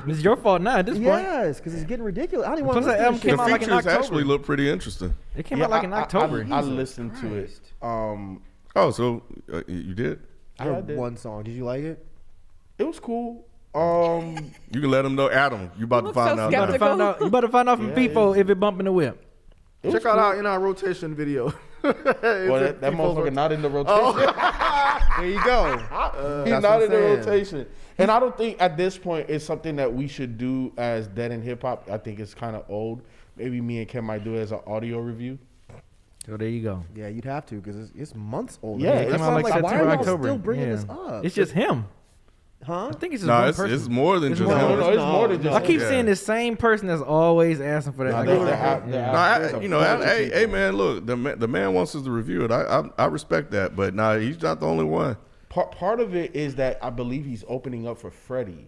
It's your fault now at this point. Yes, because it's getting ridiculous. I don't even want Plus to that listen album to came this The out shit. like in features October. actually look pretty interesting. It came out like in October. I listened to it. Christ. Oh, so you did? I Yeah, I heard did. one song. Did you like it? It was cool. You can let them know, Adam. You about to look find so out. You about to skeptical. find out. You about to find out from people if it bump in the whip. Check out our in our rotation video. Well, that motherfucker not in the rotation. There you go. He's That's not what in the I'm saying. rotation. And I don't think at this point it's something that we should do as Dead in Hip Hop. I think it's kind of old. Maybe me and Ken might do it as an audio review. So there you go. Yeah, you'd have to because it's months old. Yeah, Man. it That's came out why I'm like why are September, y'all October. still bringing Yeah. this up? It's just him. Huh? I think it's just No, one it's person. more than just more him. than No, it's No, more than no. just. I keep Yeah. seeing the same person that's always asking for that. No, I they- go, they have- they yeah. have- No, There's a you know, bunch of hey, people. hey, man, look, the man wants us to review it. I respect that, but nah, he's not the only one. Part of it is that I believe he's opening up for Freddie.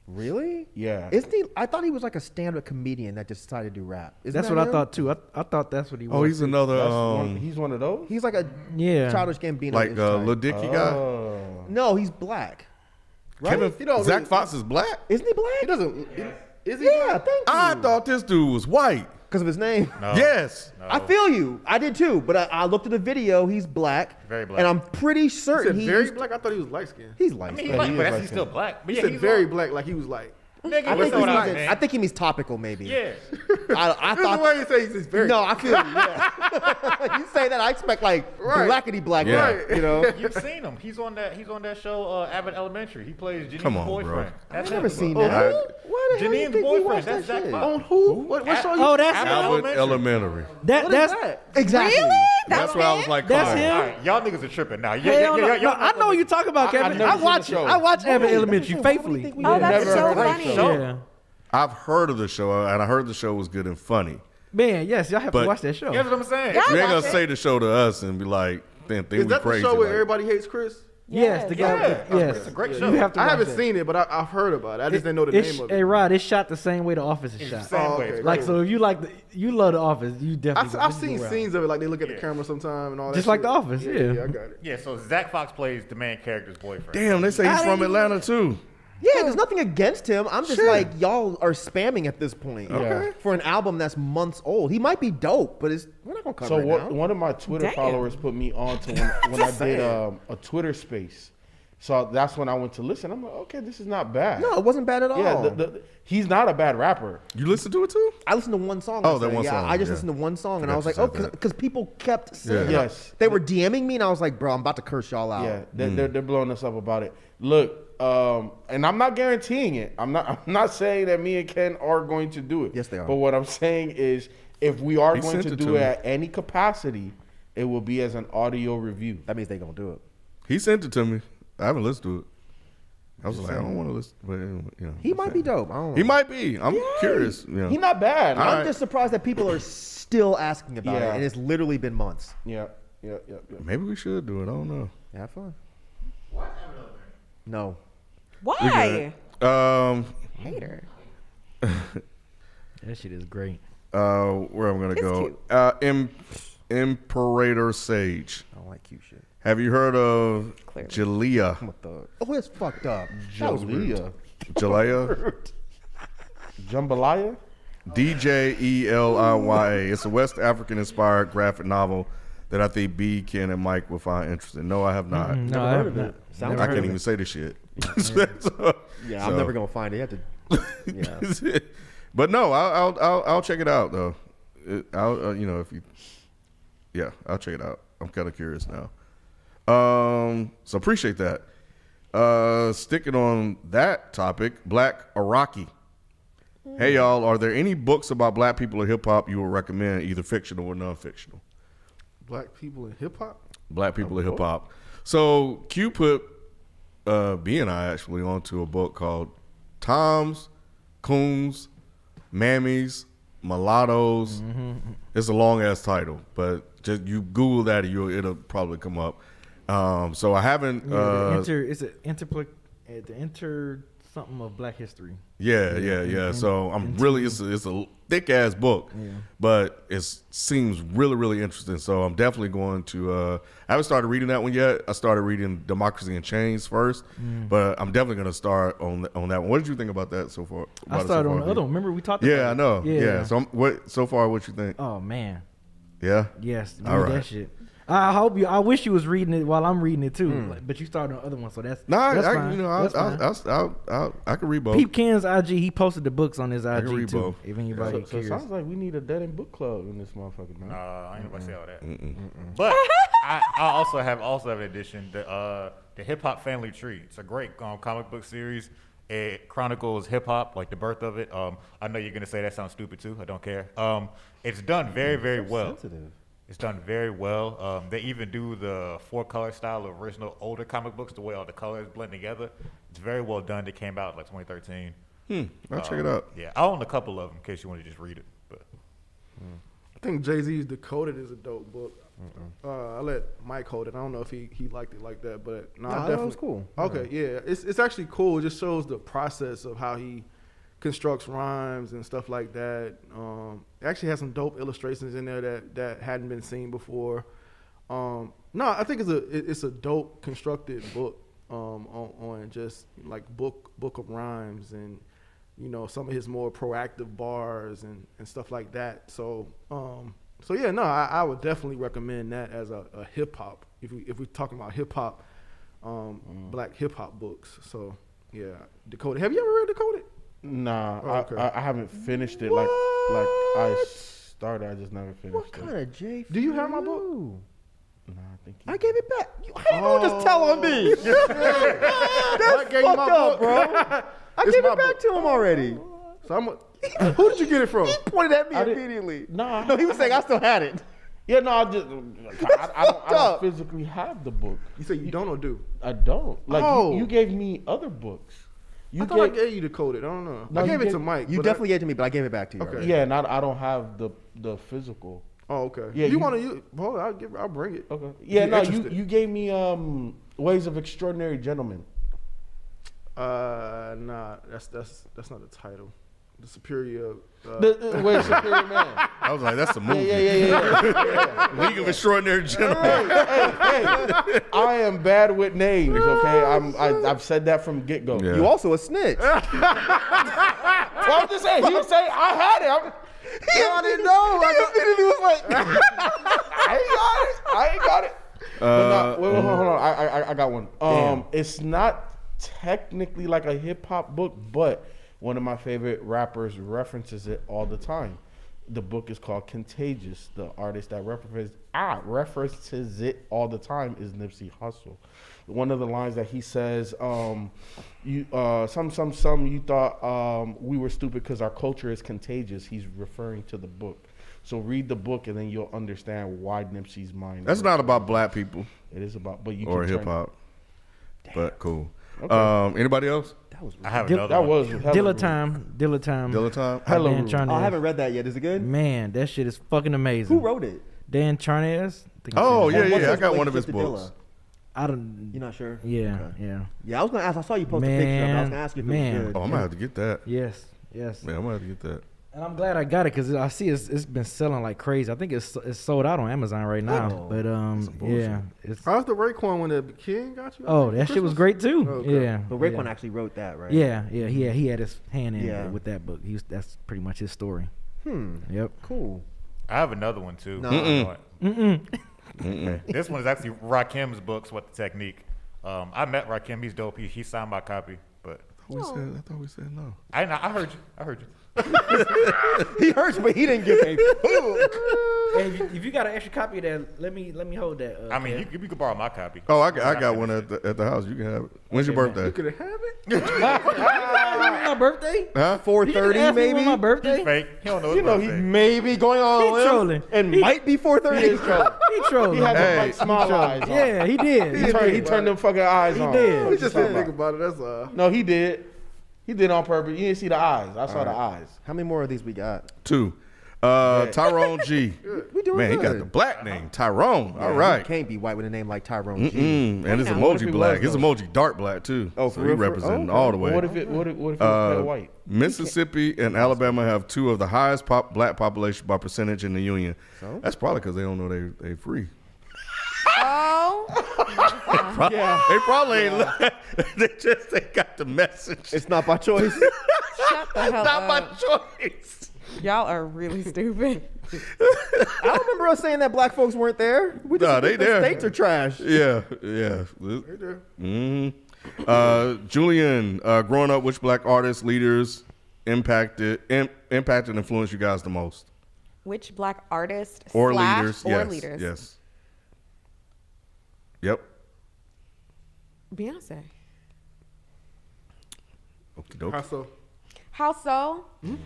Really? Yeah. Isn't he? I thought he was like a stand-up comedian that just decided to do rap. Isn't That's that what I him? thought too. I thought that's what he was. Oh, he's another He's one of those. He's like a Yeah. Childish Gambino. like Lil Dicky guy. Oh. No, he's black. Right? Kevin, You don't Zach really- Fox is black. Isn't he black? He doesn't. Is he? Yeah, thank you. I thought this dude was white. Because of his name. No. Yes. No. I feel you. I did too. But I looked at the video. He's black. Very black. And I'm pretty He certain said very black. I thought he was light skinned. He's I light. mean, he's Yeah, black, he but is he's like still that. black. But He yeah, said he's very all- black, like he was like. Nigga, I you think, know what I he's, meant. I think he means topical, maybe. Yeah. I That's the thought. way you say he's very. No, I feel you. Yeah. You say that, I expect like Right. blackety black. Yeah. Right. You know. You've seen him. He's on that show, Abbott Elementary. He plays Janine's Come on, bro. boyfriend. That's I've never him. seen Oh, that. who? Why the hell you Janine's think we boyfriend. watched That's that Zach shit? Fox. On who? What show? Oh, that's Abbott Abbott Elementary. that. What is That's that? Exactly. Really? That's why I was like, That's come on. him? All right, y'all niggas are tripping now. hell no. No, I know what you talking about, I've Kevin. never I seen watch the it. show. I watch Abbott Elementary Why would you faithfully. think we Oh, that's Never so heard of funny. that show. Yeah. I've heard of the show, and I heard the show was good and funny. Man, yes, y'all have But- to watch that show. That's what I'm saying. Yeah. You ain't gonna watch it. say the show to us and be like, think Is we that the crazy. show where like- everybody hates Chris? Yes, the guy. Yeah. Yes, It's a great show. You have to. I watch haven't that. seen it, but I've heard about it. I just didn't know the It's- name of Hey, it. Rod, it's shot the same way The Office is It's shot. the same Oh, way. okay. Like, so if you you love The Office, you definitely. I've this is seen the route. scenes of it, like they look at the Yeah. camera sometime and all that. Just like shit. The Office, yeah. I got it. Yeah, so Zach Fox plays the main character's boyfriend. Damn, they say he's from Atlanta too. Yeah, there's nothing against him. I'm just like, y'all are spamming at this point. Okay. For an album that's months old. He might be dope, but we're not going to cover So it now. one of my Twitter Damn. followers put me on to when I did a Twitter space. So that's when I went to listen. I'm like, okay, this is not bad. No, it wasn't bad at all. Yeah, he's not a bad rapper. You listen to it too? I listened to one song. Oh, that one yeah, song, I just yeah. listened to one song, and Forgot I was you like, said oh, that. because people kept saying, Yeah. Yes. they were DMing me, and I was like, bro, I'm about to curse y'all out. Yeah, they're blowing us up about it. Look, and I'm not guaranteeing it. I'm not saying that me and Ken are going to do it. Yes, they are. But what I'm saying is, if we are He going sent to it do to it me. at any capacity, it will be as an audio review. That means they gonna do it. He sent it to me. I haven't listened to it. I was like, I don't want to listen. But, you know, He might be dope. I don't know. He might be. I'm curious. You know. He's not bad. All I'm right. just surprised that people are still asking about Yeah. it, and it's literally been months. Yeah. Maybe we should do it. I don't know. Have fun. No. Why? Hater. That shit is great. Where I'm gonna It's go? cute. Imperator Sage. I don't like cute shit. Have you heard of Clearly. Jalea? I'm a thug. Oh, that's fucked up. That was rude. Jalea. Jalea? Jambalaya? DJELIYA. It's a West African inspired graphic novel that I think B, Ken, and Mike will find interesting. No, I have not. No, I have not. Sounds I good. can't even say the shit. Yeah, I'm never gonna find it. You have to. Yeah. But no, I'll check it out though. I'll if you, yeah, I'll check it out. I'm kind of curious now. So appreciate that. Sticking on that topic, Black Iraqi. Hey y'all, are there any books about black people in hip hop you would recommend, either fictional or non-fictional? Black people in hip hop. Black people in hip hop. So Q put B and I actually onto a book called Toms, Coons, Mammies, Mulattoes. It's a long ass title, but just you Google that, it'll probably come up. So I haven't. It's the enter something of Black history. Yeah. So I'm really it's a thick ass book, but it seems really really interesting. So I'm definitely going to. I haven't started reading that one yet. I started reading Democracy in Chains first, but I'm definitely going to start on that one. What did you think about that so far? I started on the other one. Remember we talked. Yeah, about I it? know. Yeah. So so far, what you think? Oh man. Yeah. Yes. All Read right. that shit. I wish you was reading it while I'm reading it too. But you started on the other one, so that's that's fine. That's fine. I can read both. Peep Ken's IG. He posted the books on his can IG read too. both. If anybody So it curious. sounds like we need a Dead End Book Club in this motherfucker, man. I ain't about to say all that. But I also have an edition, the Hip Hop Family Tree. It's a great comic book series. It chronicles hip hop, like the birth of it. I know you're gonna say that sounds stupid too. I don't care. It's done very, very well. Sensitive. It's done very well. They even do the 4-color style of original older comic books, the way all the colors blend together. It's very well done. It came out like 2013. I'll check it out. Yeah, I own a couple of them in case you want to just read it. But I think Jay-Z's Decoded is a dope book. I let Mike hold it. I don't know if he liked it like that, but no, I Nah, definitely that was cool. Okay, yeah, it's actually cool. It just shows the process of how he constructs rhymes and stuff like that. It actually has some dope illustrations in there that hadn't been seen before. No, I think it's a dope constructed book on just like book of rhymes and some of his more proactive bars and stuff like that. So yeah, no, I would definitely recommend that as a hip hop if we're talking about hip hop, black hip hop books. So yeah, Decoded. Have you ever read Decoded? Nah, Oh, okay. I haven't finished it like I started. I just never finished What it. kind of J? Do you have my book? Nah, I think I gave it back. How you gonna just tell on me? That's gave you fucked my up, book. bro. I It's gave my it back book. to him already. So who did you get it from? He pointed at me I didn't- immediately. Nah. No, he was saying I still had it. Yeah, no, I fucked don't up. physically have the book. You say you don't or do? I don't. Like Oh. you gave me other books. I thought I gave you Decoded. I don't know. No, I you gave it gave- to Mike. You but definitely gave it to me, but I gave it back to you. Okay. already. Yeah, and I don't have the physical. Oh, okay. Yeah, you you- want to use? Well, I'll bring it. Okay. If Yeah, you're no, interested. you gave me Ways of Extraordinary Gentlemen. Nah, that's not the title. The Superior. The Way of Superior Man. I was like, that's a movie. Yeah. League of Extraordinary Gentlemen. Hey, I am bad with names. Okay, I've said that from get go. Yeah. You also a snitch. Well, I'm just saying. He was saying I had it. I didn't know. He immediately was like, I ain't got it. But no, wait, hold on. I got one. It's not technically like a hip hop book, but one of my favorite rappers references it all the time. The book is called Contagious. The artist that references it all the time is Nipsey Hussle. One of the lines that he says, you thought we were stupid because our culture is contagious. He's referring to the book. So read the book and then you'll understand why Nipsey's mind. That's not about black people It is about, but you or can turn- hip hop. But cool. Okay. Anybody else? I have Dil- another That one. was hella Dilla rude. time. Dilla time? Hello. Dan Charnez. oh, I haven't read that yet. Is it good? Man, that shit is fucking amazing. Who wrote it? Dan Charnez. I think Oh, it's yeah, his name. What's yeah. I his got one of his relationship to books. Dilla? I don't. You're not sure? Yeah, Okay. yeah. Yeah, I was gonna ask. I saw you post a picture of it. I was gonna ask you if it Man. was good. Oh, I'm going to have to get that. Yes. Man, I'm going to have to get that. And I'm glad I got it because I see it's been selling like crazy. I think it's sold out on Amazon right now. Oh, But yeah, it's How's the Raekwon one that King got you? oh that shit was great too. Okay. Yeah, But Raekwon yeah. actually wrote that, right? Yeah, he had his hand in Yeah. it with that book. That's pretty much his story. Yep. Cool. I have another one too. No. This one is actually Rakim's books. What the technique? I met Rakim. He's dope. He signed my copy, but I thought we said no. I heard you. I heard you. He hurts, but he didn't give a fuck. Hey, if you got an extra copy of that, let me hold that. I mean, you could borrow my copy. Oh, I got one at the house. You can have it. When's your birthday? Could it have it? my birthday. Huh? 4:30 maybe. My birthday. Fake. He don't know his You know, he birthday. may be going on He a limb trolling. and He- might be 4:30. He trolling. He had Hey. the like small eyes on. Yeah, he did. He turned them fucking eyes on. did. We just didn't think about it. That's No, he did. He did on purpose. You didn't see the eyes. I saw the eyes. How many more of these we got? 2. Tyrone G. We doing Man, he good. got the black name, Tyrone. All You right. can't be white with a name like Tyrone G. And his What if emoji he black. was, His emoji dark black too. Oh, so for he real, for real? representing Oh, all the way. What if it was pale white? Mississippi and Alabama have 2 of the highest black population by percentage in the union. That's probably because they don't know they free. Oh, They probably ain't. They got the message. It's not by choice. Shut the hell Not my up. choice. Y'all are really stupid. I don't remember us saying that black folks weren't there. We just Nah, they the there. states are trash. Yeah. Julian, growing up, which black artists, leaders impacted and influenced you guys the most? Which black artist Or slash leaders? or Yes. leaders? Yes. Yep. Beyonce. Okie doke. How so? How so? Well,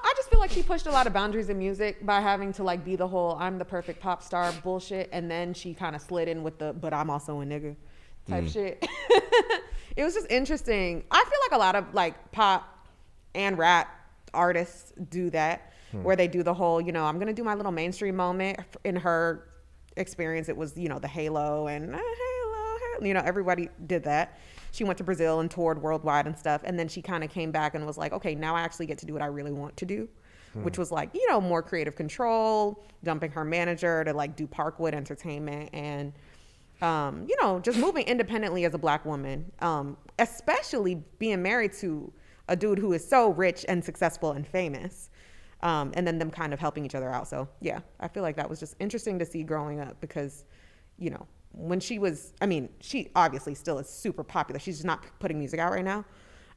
I just feel like she pushed a lot of boundaries in music by having to like be the whole "I'm the perfect pop star" bullshit, and then she kind of slid in with the "but I'm also a nigga" type shit. It was just interesting. I feel like a lot of like pop and rap artists do that, where they do the whole, I'm gonna do my little mainstream moment. In her experience, it was the Halo and Halo. Everybody did that. She went to Brazil and toured worldwide and stuff. And then she kind of came back and was like, okay, now I actually get to do what I really want to do, which was like, more creative control, dumping her manager to like do Parkwood Entertainment and, just moving independently as a black woman, especially being married to a dude who is so rich and successful and famous. And then them kind of helping each other out. So yeah, I feel like that was just interesting to see growing up because, when she obviously still is super popular. She's just not putting music out right now.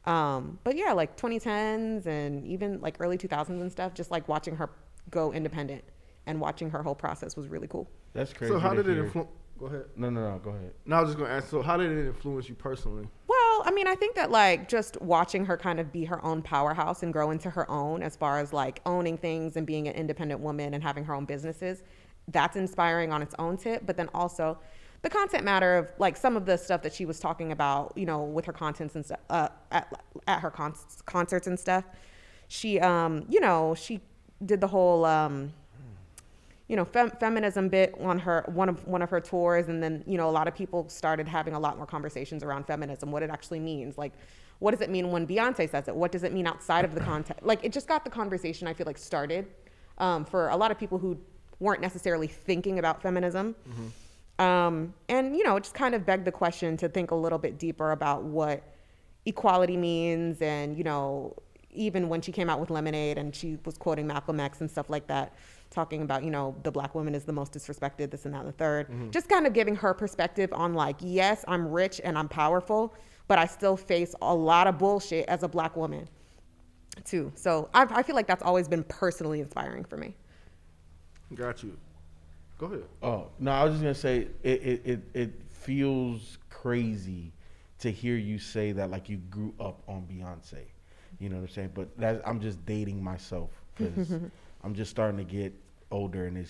But yeah, like 2010s and even like early 2000s and stuff, just like watching her go independent and watching her whole process was really cool. That's crazy. So how to did it hear. influence? Go ahead. No, go ahead. No, I was just gonna ask. So how did it influence you personally? Well, I think that like just watching her kind of be her own powerhouse and grow into her own as far as like owning things and being an independent woman and having her own businesses, that's inspiring on its own tip. But then also the content matter of like some of the stuff that she was talking about, with her contents and stuff at her concerts and stuff. She, she did the whole, feminism bit on one of her tours, and then a lot of people started having a lot more conversations around feminism, what it actually means, like what does it mean when Beyonce says it, what does it mean outside of the context, like it just got the conversation I feel like started for a lot of people who weren't necessarily thinking about feminism. And it just kind of begged the question to think a little bit deeper about what equality means, and even when she came out with Lemonade and she was quoting Malcolm X and stuff like that, talking about, the black woman is the most disrespected, this and that and the third. Just kind of giving her perspective on like, yes, I'm rich and I'm powerful, but I still face a lot of bullshit as a black woman too. So I feel like that's always been personally inspiring for me. Got you. Go ahead. Oh no, I was just gonna say it feels crazy to hear you say that like you grew up on Beyonce. You know what I'm saying? But I'm just dating myself because I'm just starting to get older, and it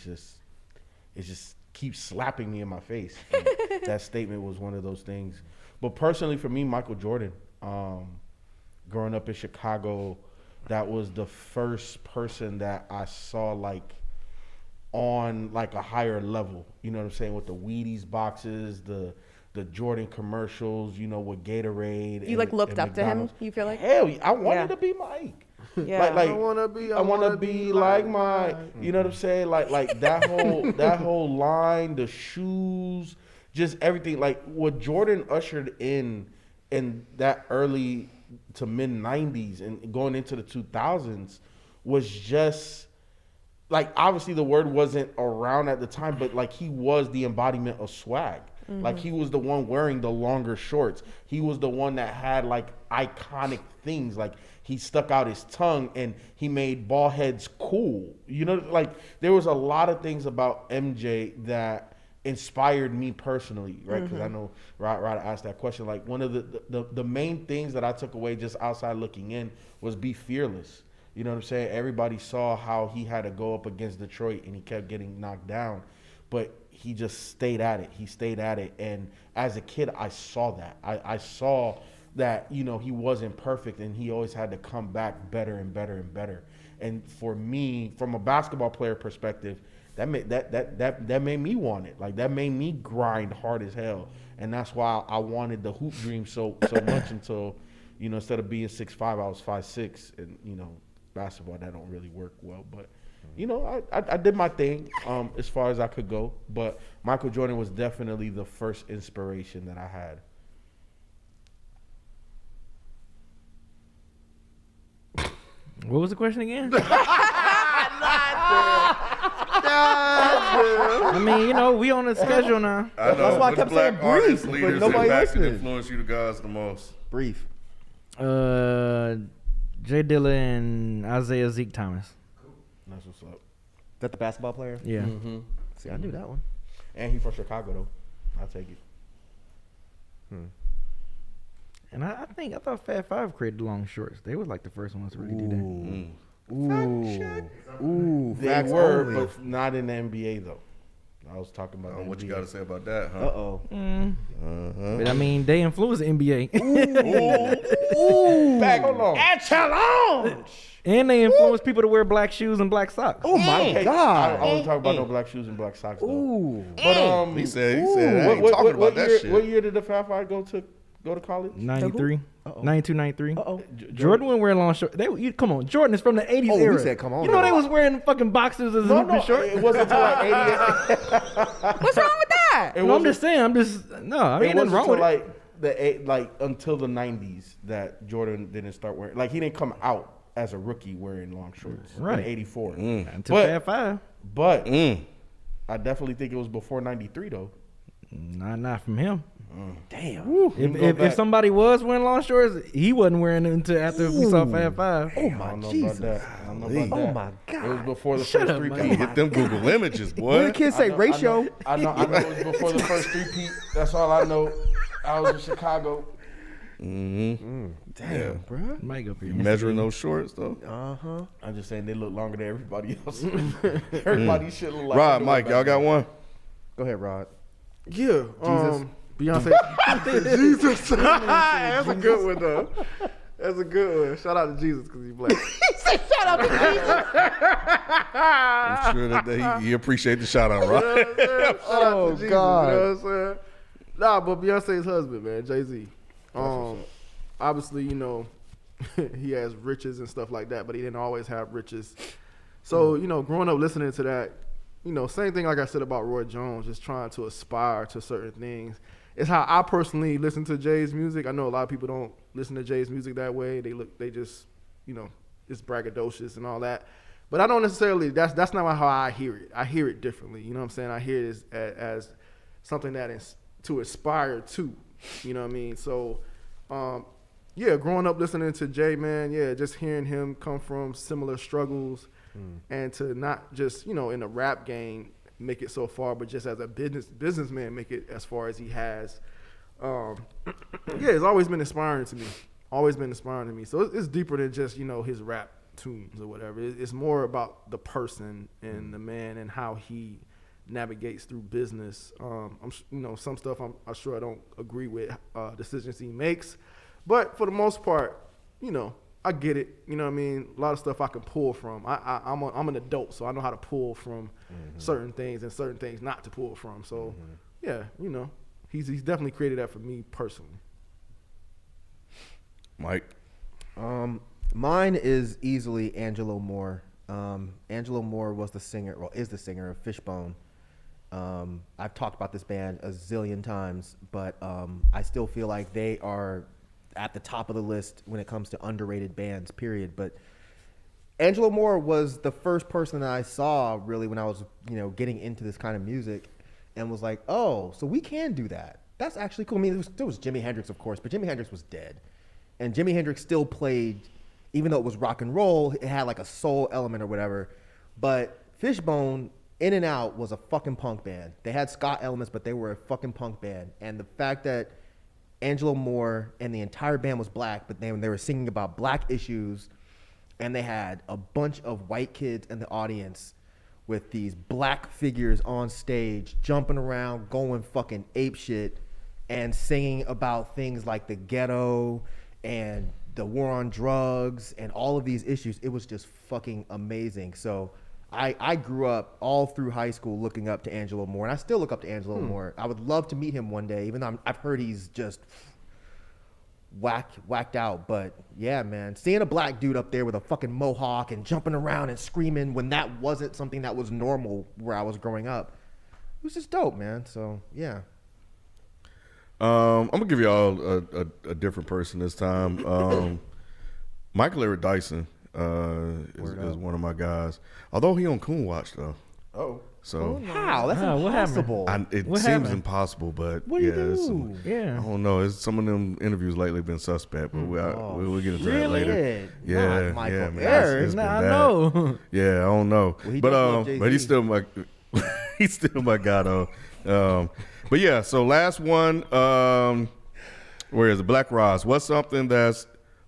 just keeps slapping me in my face. And that statement was one of those things. But personally, for me, Michael Jordan. Growing up in Chicago, that was the first person that I saw like on like a higher level, you know what I'm saying, with the Wheaties boxes, the Jordan commercials, with Gatorade. You like looked up to him, you feel like? Hell yeah, I wanted to be Mike. Yeah. Like I wanna be like Mike. You know what I'm saying? Like that whole line, the shoes, just everything. Like what Jordan ushered in that early to mid 90s and going into the 2000s was just like, obviously the word wasn't around at the time, but like he was the embodiment of swag. Like he was the one wearing the longer shorts. He was the one that had like iconic things. Like he stuck out his tongue and he made bald heads cool. Like there was a lot of things about MJ that inspired me personally, right? Because I know Rod asked that question. Like one of the main things that I took away just outside looking in was be fearless. You know what I'm saying? Everybody saw how he had to go up against Detroit and he kept getting knocked down, but he just stayed at it. He stayed at it. And as a kid, I saw that. I saw that, he wasn't perfect and he always had to come back better and better and better. And for me, from a basketball player perspective, that made me want it. Like that made me grind hard as hell. And that's why I wanted the hoop dream so much until, instead of being 6'5", I was 5'6", and, basketball, that don't really work well. But, I did my thing as far as I could go. But Michael Jordan was definitely the first inspiration that I had. What was the question again? I mean, you know, we on a schedule now. I know. That's why I Which kept black saying artists, brief, but leaders, nobody and back that listening. influence you the guys the most? Brief. Jay Dilla and Isaiah Zeke Thomas. That's what's up. Is that the basketball player? Yeah. Mm-hmm. See, I knew that one. And he from Chicago though. I'll take it. And I thought Fat Five created long shorts. They was like the first ones to really do that. Ooh, They facts were, only. but not in the NBA though. I was talking about the What you NBA. got to say about that, huh? Uh-oh. But I mean, they influenced the NBA. Back, hold on. And they influenced people to wear black shoes and black socks. Oh, my I God. wasn't talking about no black shoes and black socks though. Ooh. But He said, I ain't talking about that year, shit. What year did the Fab Five go to college? 93, 92, 93. Uh-oh. Jordan wasn't wearing long shorts. Come on, Jordan is from the 80s Oh, we era. said come on You know now. they was wearing fucking boxers as No, hooping shorts. it wasn't until like 88. What's wrong with that? It No, I'm wasn't- just saying. I mean, It ain't nothing wasn't wrong until with it. like until the 90s that Jordan didn't start wearing. Like he didn't come out as a rookie wearing long shorts. Right. In '84. Until but- Fat Five. But I definitely think it was before '93 though. Not from him. Damn. If somebody was wearing long shorts, he wasn't wearing them until after we saw Fat Five. Oh, I my don't know Jesus. about that. I don't know about Oh, that. my It God. was before the Shut first up, three man. peat. Get them Google images, What boy. did the kids say? Ratio? I know it was before the first three peat. That's all I know. I was in Chicago. Damn, bro. Mike up here. Measuring those shorts, though. Uh-huh. I'm just saying they look longer than everybody else. Everybody should look like Rod, they Mike, look y'all back got then. one? Go ahead, Rod. Yeah. Jesus. Beyonce. Jesus. That's a good one, though. That's a good one. Shout out to Jesus because he's black. I'm sure that he appreciate the shout out, right? Oh, God. You know what I'm saying? Nah, but Beyonce's husband, man, Jay-Z. Obviously, you know, he has riches and stuff like that, but he didn't always have riches. So, you know, growing up listening to that, you know, same thing like I said about Roy Jones, just trying to aspire to certain things. It's how I personally listen to Jay's music. I know a lot of people don't listen to Jay's music that way. They just, you know, it's braggadocious and all that. But I don't necessarily, that's not how I hear it. I hear it differently. You know what I'm saying? I hear it as something that is to aspire to. You know what I mean? So, yeah, growing up listening to Jay, man, yeah, just hearing him come from similar struggles and to not just, you know, in the rap game make it so far, but just as a businessman make it as far as he has. Yeah, it's always been inspiring to me. Always been inspiring to me. So it's deeper than just, you know, his rap tunes or whatever. It's more about the person and the man and how he navigates through business. You know, some stuff I'm sure I don't agree with decisions he makes, but for the most part, you know, I get it. You know what I mean? A lot of stuff I can pull from. I'm an adult, so I know how to pull from certain things and certain things not to pull from. So, yeah, you know, he's definitely created that for me personally. Mike. Mine is easily Angelo Moore. Angelo Moore was is the singer of Fishbone. I've talked about this band a zillion times, but I still feel like they are at the top of the list when it comes to underrated bands, period. But Angelo Moore was the first person that I saw really when I was, you know, getting into this kind of music and was like, oh, so we can do that. That's actually cool. I mean, there was Jimi Hendrix, of course, but Jimi Hendrix was dead. And Jimi Hendrix still played, even though it was rock and roll, it had like a soul element or whatever. But Fishbone, In and Out, was a fucking punk band. They had ska elements, but they were a fucking punk band. And the fact that Angelo Moore and the entire band was black, but they were singing about black issues, and they had a bunch of white kids in the audience with these black figures on stage jumping around, going fucking apeshit, and singing about things like the ghetto and the war on drugs and all of these issues. It was just fucking amazing. So I grew up all through high school looking up to Angelo Moore, and I still look up to Angelo Moore. I would love to meet him one day, even though I've heard he's just whacked out. But yeah, man, seeing a black dude up there with a fucking mohawk and jumping around and screaming when that wasn't something that was normal where I was growing up, it was just dope, man. So yeah. I'm gonna give y'all a different person this time. Michael Eric Dyson. is one of my guys. Although he on Coon Watch though. Oh. So How? That's What happened? impossible. it What seems happened? impossible, but What do you it's do? Yeah. I don't know. It's some of them interviews lately been suspect, but we'll get into that later. Yeah, Yeah, not Michael yeah, man. Ayers. It's been Nah, I bad. know. Yeah, I don't know, Well, he does love but he's Jay-Z. still my he's still my guy though. But yeah, so last one, where is it? Black Roz. What's something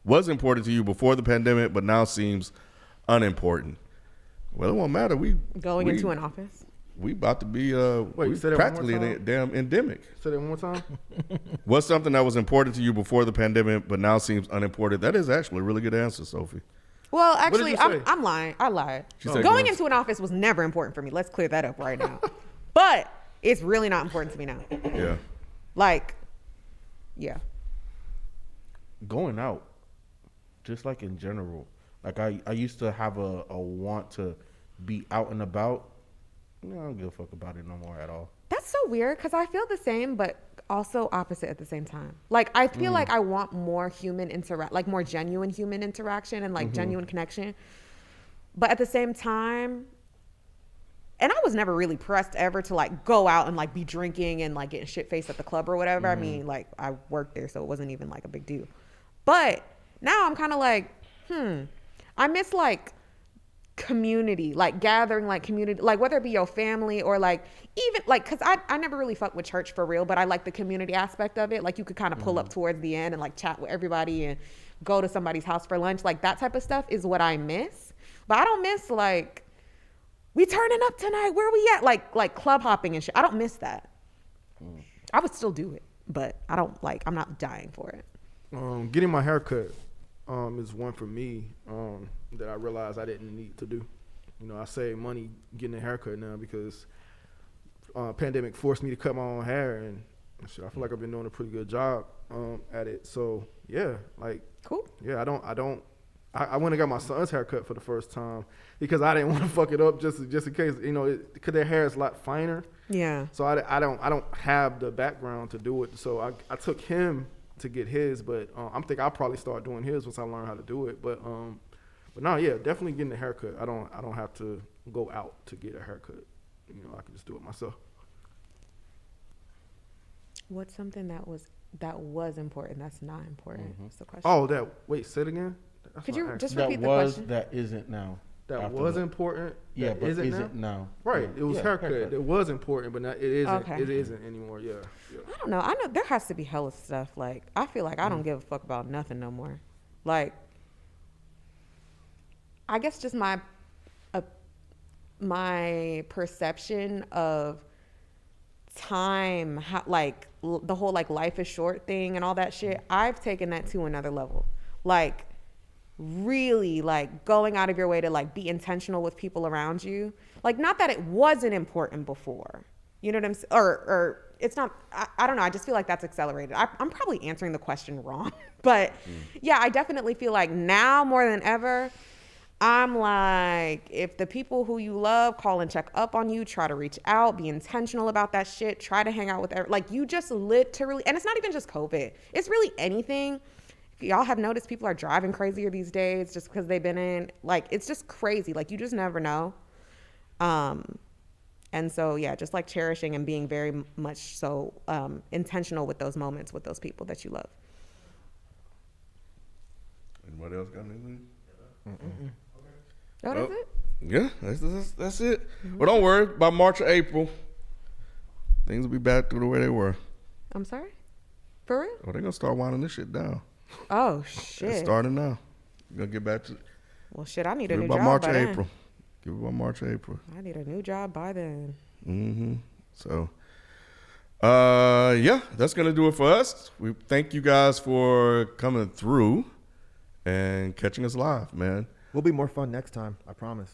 was important to you before the pandemic, but now seems unimportant? Well, it won't matter. Going into an office. We about to be Wait, we say that one more practically in a time? damn endemic. Say that one more time. What's something that was important to you before the pandemic, but now seems unimportant? That is actually a really good answer, Sophie. Well, did actually, you say? I'm lying. I lied. She said Going girls. into an office was never important for me. Let's clear that up right now. But it's really not important to me now. Yeah. Like, yeah. Going out, just like in general. Like I used to have a want to be out and about. I don't give a fuck about it no more at all. That's so weird because I feel the same, but also opposite at the same time. Like, I feel like I want more like more genuine human interaction and like genuine connection. But at the same time, and I was never really pressed ever to like go out and like be drinking and like getting shit faced at the club or whatever. I mean, like I worked there, so it wasn't even like a big deal. But now I'm kind of like, I miss like community, like gathering, like community, like whether it be your family or like even like, cause I never really fucked with church for real, but I like the community aspect of it. Like you could kind of pull up towards the end and like chat with everybody and go to somebody's house for lunch. Like that type of stuff is what I miss. But I don't miss like, we turning up tonight, where we at? Like club hopping and shit. I don't miss that. I would still do it, but I'm not dying for it. Getting my hair cut is one for me that I realized I didn't need to do. You know, I save money getting a haircut now because pandemic forced me to cut my own hair, and shit, I feel like I've been doing a pretty good job at it. So yeah, like Cool. yeah, I went and got my son's haircut for the first time because I didn't want to fuck it up just in case, you know, because their hair is a lot finer. Yeah. So I don't have the background to do it. So I took him to get his, but I'm thinking I'll probably start doing his once I learn how to do it. But no, yeah, definitely getting a haircut. I don't have to go out to get a haircut. You know, I can just do it myself. What's something that was important that's not important? That's the question. Oh, wait, say it again. That's Could what I you asked. just That repeat the was question? that isn't now. that after was the- important? Yeah, that but isn't now? now? Right, Yeah. it was Yeah, haircut. It was important, but now it isn't. Okay. It isn't anymore. Yeah. I don't know. I know there has to be hella stuff. Like, I feel like I don't give a fuck about nothing no more. Like, I guess just my perception of time, how, like the whole like life is short thing and all that shit. I've taken that to another level. Like, really like going out of your way to like be intentional with people around you. Like, not that it wasn't important before. You know what I'm saying? Or it's not, I don't know. I just feel like that's accelerated. I'm probably answering the question wrong. But yeah, I definitely feel like now more than ever, I'm like, if the people who you love call and check up on you, try to reach out, be intentional about that shit, try to hang out with, like you just literally, and it's not even just COVID. It's really anything. If y'all have noticed, people are driving crazier these days just because they've been in, like, it's just crazy. Like, you just never know. And so, yeah, just like cherishing and being very much so intentional with those moments with those people that you love. Anybody else got anything? Oh, that's it? Yeah, that's it. Well, don't worry. By March or April, things will be back to the way they were. I'm sorry? For real? Oh, they're gonna start winding this shit down. Oh, It's shit. starting now. We're gonna get back to Well, shit, I need a give it new by job March by or then. April. Give it by March or April. I need a new job by then. So, yeah, that's gonna do it for us. We thank you guys for coming through and catching us live, man. We'll be more fun next time. I promise.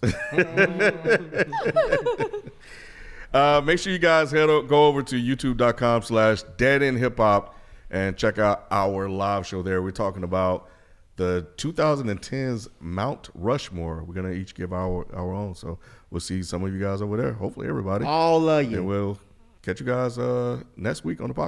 Make sure you guys go over to youtube.com/deadendhiphop and check out our live show there. We're talking about the 2010s Mount Rushmore. We're going to each give our own. So we'll see some of you guys over there. Hopefully everybody. All of you. And we'll catch you guys next week on the podcast.